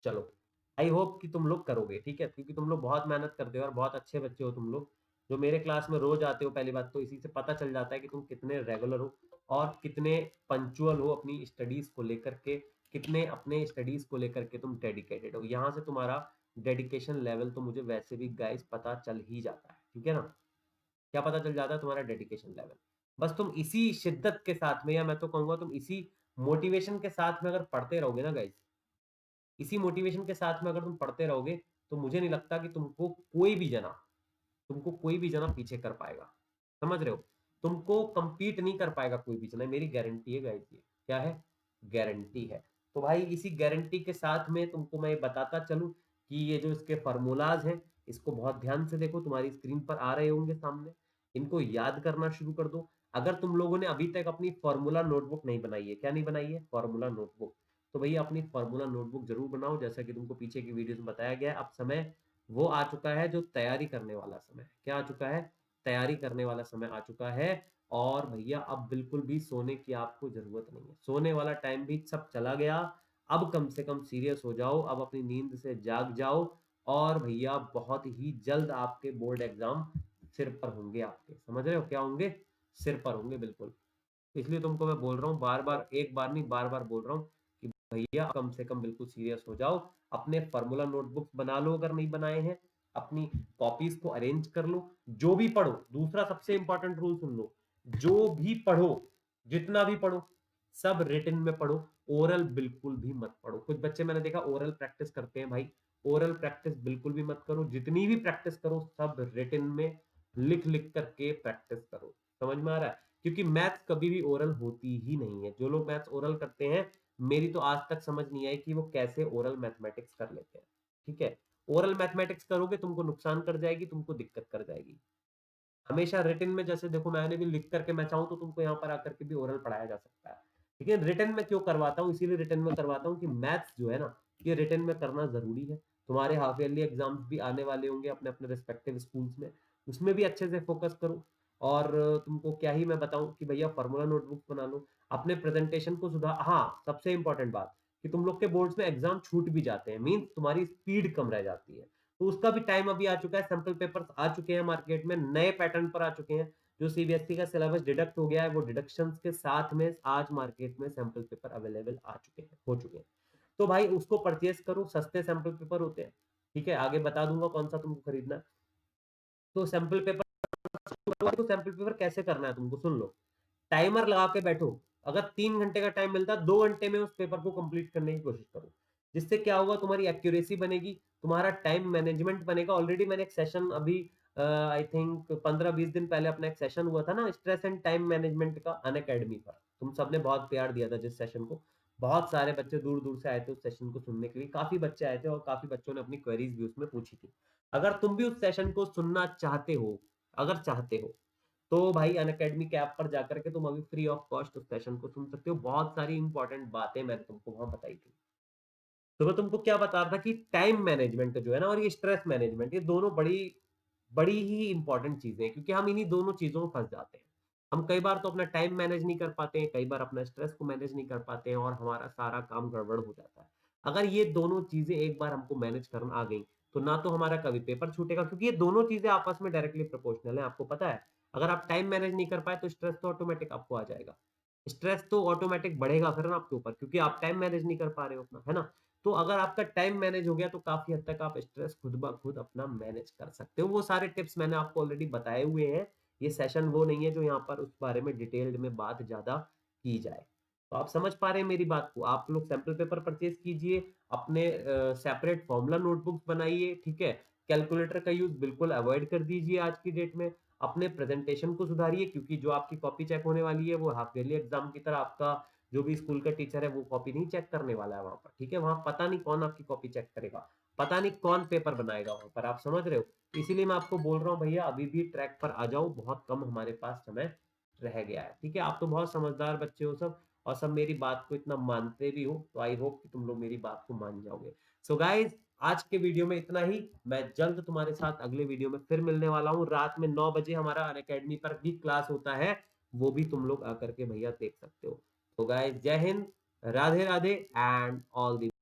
चलो, आई होप कि तुम लोग करोगे, ठीक है, क्योंकि तुम लोग बहुत मेहनत करते हो और बहुत अच्छे बच्चे हो तुम लोग, जो मेरे क्लास में रोज आते हो। पहली बात तो इसी से पता चल जाता है कि तुम कितने रेगुलर हो और कितने पंचुअल हो अपनी स्टडीज को लेकर के, कितने अपने स्टडीज को लेकर के तुम डेडिकेटेड हो। यहाँ से तुम्हारा डेडिकेशन लेवल तो मुझे वैसे भी गाइस पता चल ही जाता है, ठीक है ना? क्या पता चल जाता है? तुम्हारा डेडिकेशन लेवल। बस तुम इसी शिद्दत के साथ में, या मैं तो कहूंगा तुम इसी मोटिवेशन के साथ में अगर पढ़ते रहोगे ना गाइस, इसी मोटिवेशन के साथ में अगर तुम पढ़ते रहोगे, तो मुझे नहीं लगता कि तुमको कोई भी जना पीछे कर पाएगा। समझ रहे हो? तुमको कंपीट नहीं कर पाएगा कोई भी जना, मेरी गारंटी है गाइस। ये क्या है? गारंटी है। तो भाई इसी गारंटी के साथ में तुमको मैं बताता चलूं कि ये जो इसके फार्मूलाज हैं, इसको बहुत ध्यान से देखो, तुम्हारी स्क्रीन पर आ रहे होंगे सामने। इनको याद करना शुरू कर दो। अगर तुम लोगों ने अभी तक अपनी फॉर्मूला नोटबुक नहीं बनाई है, क्या नहीं बनाई है? Formula notebook. तो भैया अपनी फॉर्मूला नोटबुक जरूर बनाओ, जैसा कि तुमको पीछे की वीडियोस में बताया गया है। अब समय वो आ चुका है जो तैयारी करने वाला समय है। क्या आ चुका है? तैयारी करने वाला समय आ चुका है। और भैया अब बिल्कुल भी सोने की आपको जरूरत नहीं है, सोने वाला टाइम भी सब चला गया। अब कम से कम सीरियस हो जाओ, अब अपनी नींद से जाग जाओ। और भैया बहुत ही जल्द आपके बोर्ड एग्जाम सिर पर होंगे आपके, समझ रहे हो? क्या होंगे? सिर पर होंगे, बिल्कुल। इसलिए तुमको मैं बोल रहा हूँ बार बार, एक बार नहीं बार बार बोल रहा हूँ कि भैया कम से कम बिल्कुल सीरियस हो जाओ। अपने फार्मूला नोटबुक्स बना लो अगर नहीं बनाए हैं, अपनी कॉपीज को अरेंज कर लो। जो भी पढ़ो, दूसरा सबसे इंपॉर्टेंट रूल सुन लो, जो भी पढ़ो, जितना भी पढ़ो, सब रिटन में पढ़ो। ओरल बिल्कुल भी मत पढ़ो। कुछ बच्चे मैंने देखा ओरल प्रैक्टिस करते हैं, भाई ओरल प्रैक्टिस बिल्कुल भी मत करो। जितनी भी प्रैक्टिस करो सब रिटन में लिख लिख करके प्रैक्टिस करो। समझ में आ रहा है? क्योंकि मैथ्स कभी भी ओरल होती ही नहीं है। जो लोग मैथ्स ओरल करते हैं, मेरी तो आज तक समझ नहीं आई कि वो कैसे ओरल मैथमेटिक्स कर लेते हैं। ठीक है? ओरल मैथमेटिक्स करोगे तुमको नुकसान कर जाएगी, तुमको दिक्कत कर जाएगी। हमेशा रिटन में, जैसे देखो मैंने भी लिख करके, मैं चाहूँ तो तुमको यहाँ पर आकर के भी ओरल पढ़ाया जा सकता है। ठीक है? रिटन में क्यों करवाता हूँ? इसीलिए रिटन में करवाता हूँ कि मैथ्स जो है ना, ये रिटन में करना जरूरी है। तुम्हारे हाफ ईयरली एग्जाम्स भी आने वाले होंगे अपने अपने रिस्पेक्टिव स्कूल्स में, उसमें भी अच्छे से फोकस करो। और तुमको क्या ही मैं बताऊं कि भैया फॉर्मूला नोटबुक बना लो, अपने प्रेजेंटेशन को सुधार। हाँ, सबसे इंपॉर्टेंट बात कि तुम लोग के बोर्ड्स में एग्जाम छूट भी जाते हैं, मीन्स तुम्हारी स्पीड कम रह जाती है। तो उसका भी टाइम अभी आ चुका है। सैंपल पेपर्स आ चुके हैं मार्केट में, नए पैटर्न पर आ चुके हैं। जो सीबीएसई का सिलेबस डिडक्ट हो गया है, वो डिडक्शंस के साथ में आज मार्केट में सैंपल पेपर अवेलेबल आ चुके हैं, हो चुके हैं। तो भाई उसको परचेज करो, सस्ते सैंपल पेपर होते हैं। ठीक है? आगे बता दूंगा कौन सा तुमको खरीदना है। तो सैंपल पेपर, तो सैंपल पेपर कैसे करना है तुमको सुन लो। टाइमर लगा के बैठो। अगर 3 घंटे का टाइम मिलता है, 2 घंटे में उस पेपर को कंप्लीट करने की कोशिश करो। जिससे क्या होगा? तुम्हारी एक्यूरेसी बनेगी, तुम्हारा टाइम मैनेजमेंट बनेगा। ऑलरेडी मैंने एक सेशन अभी आई थिंक 15-20 दिन पहले अपना एक सेशन हुआ था ना, स्ट्रेस एंड टाइम मैनेजमेंट का, अनअकैडमी पर। तुम सबने बहुत प्यार दिया था जिस सेशन को। बहुत सारे बच्चे दूर दूर से आए थे उस सेशन को सुनने के लिए, काफी बच्चे आए थे और काफी बच्चों ने अपनी क्वेरीज भी उसमें पूछी थी। अगर तुम भी उस सेशन को सुनना चाहते हो, अगर चाहते हो, तो भाई अनअकैडमी के ऐप पर जाकर के तुम अभी फ्री ऑफ कॉस्ट उस सेशन को सुन सकते हो। बहुत सारी इंपॉर्टेंट बातें मैंने तुमको वहां बताई थी। तो मैं तुमको क्या बता रहा था कि टाइम मैनेजमेंट जो है ना, और ये स्ट्रेस मैनेजमेंट, ये दोनों बड़ी बड़ी ही इंपॉर्टेंट चीजें हैं, क्योंकि हम इन्हीं दोनों चीजों में फंस जाते हैं। हम कई बार तो अपना टाइम मैनेज नहीं कर पाते हैं, कई बार अपना स्ट्रेस को मैनेज नहीं कर पाते हैं, और हमारा सारा काम गड़बड़ हो जाता है। अगर ये दोनों चीजें एक बार हमको मैनेज करना आ गई, तो ना तो हमारा कभी पेपर छूटेगा, क्योंकि ये दोनों चीजें आपस में डायरेक्टली प्रोपोर्शनल है, आपको पता है। अगर आप टाइम मैनेज नहीं कर पाए, तो स्ट्रेस तो ऑटोमेटिक आपको आ जाएगा। स्ट्रेस तो ऑटोमेटिक बढ़ेगा फिर ना आपके ऊपर, क्योंकि आप टाइम मैनेज नहीं कर पा रहे हो अपना, है ना? तो अगर आपका टाइम मैनेज हो गया, तो काफी हद तक आप स्ट्रेस खुद ब खुद अपना मैनेज कर सकते हो। वो सारे टिप्स मैंने आपको ऑलरेडी बताए हुए हैं। ये सेशन वो नहीं है जो यहाँ पर उस बारे में डिटेल्ड में बात ज्यादा की जाए। तो आप समझ पा रहे हैं मेरी बात को? आप लोग सैंपल पेपर परचेज कीजिए, अपने सेपरेट फॉर्मूला नोटबुक्स बनाइए, ठीक है? कैलकुलेटर का यूज बिल्कुल अवॉइड कर दीजिए आज की डेट में। अपने प्रेजेंटेशन को सुधारिए, क्योंकि जो आपकी कॉपी चेक होने वाली है, वो हाफ ईयरली एग्जाम की तरह आपका जो भी स्कूल का टीचर है वो कॉपी नहीं चेक करने वाला है वहां पर। ठीक है? वहां पता नहीं कौन आपकी कॉपी चेक करेगा। पता नहीं कौन पेपर बनाएगा वहां पर, आप समझ रहे हो। तो इसीलिए मैं आपको बोल रहा हूँ भैया अभी भी ट्रैक पर आ जाओ, बहुत कम हमारे पास समय रह गया है, ठीक है। आप तो बहुत समझदार बच्चे हो सब, और सब मेरी बात को इतना मानते भी हो, तो आई होप कि तुम लोग मेरी बात को मान जाओगे। सो गाइज, आज के वीडियो में इतना ही। मैं जल्द तुम्हारे साथ अगले वीडियो में फिर मिलने वाला हूँ। रात में 9 बजे हमारा अनअकैडमी पर भी क्लास होता है, वो भी तुम लोग आकर के भैया देख सकते हो। तो गाइज, जय Hind, Radhe Radhe and all the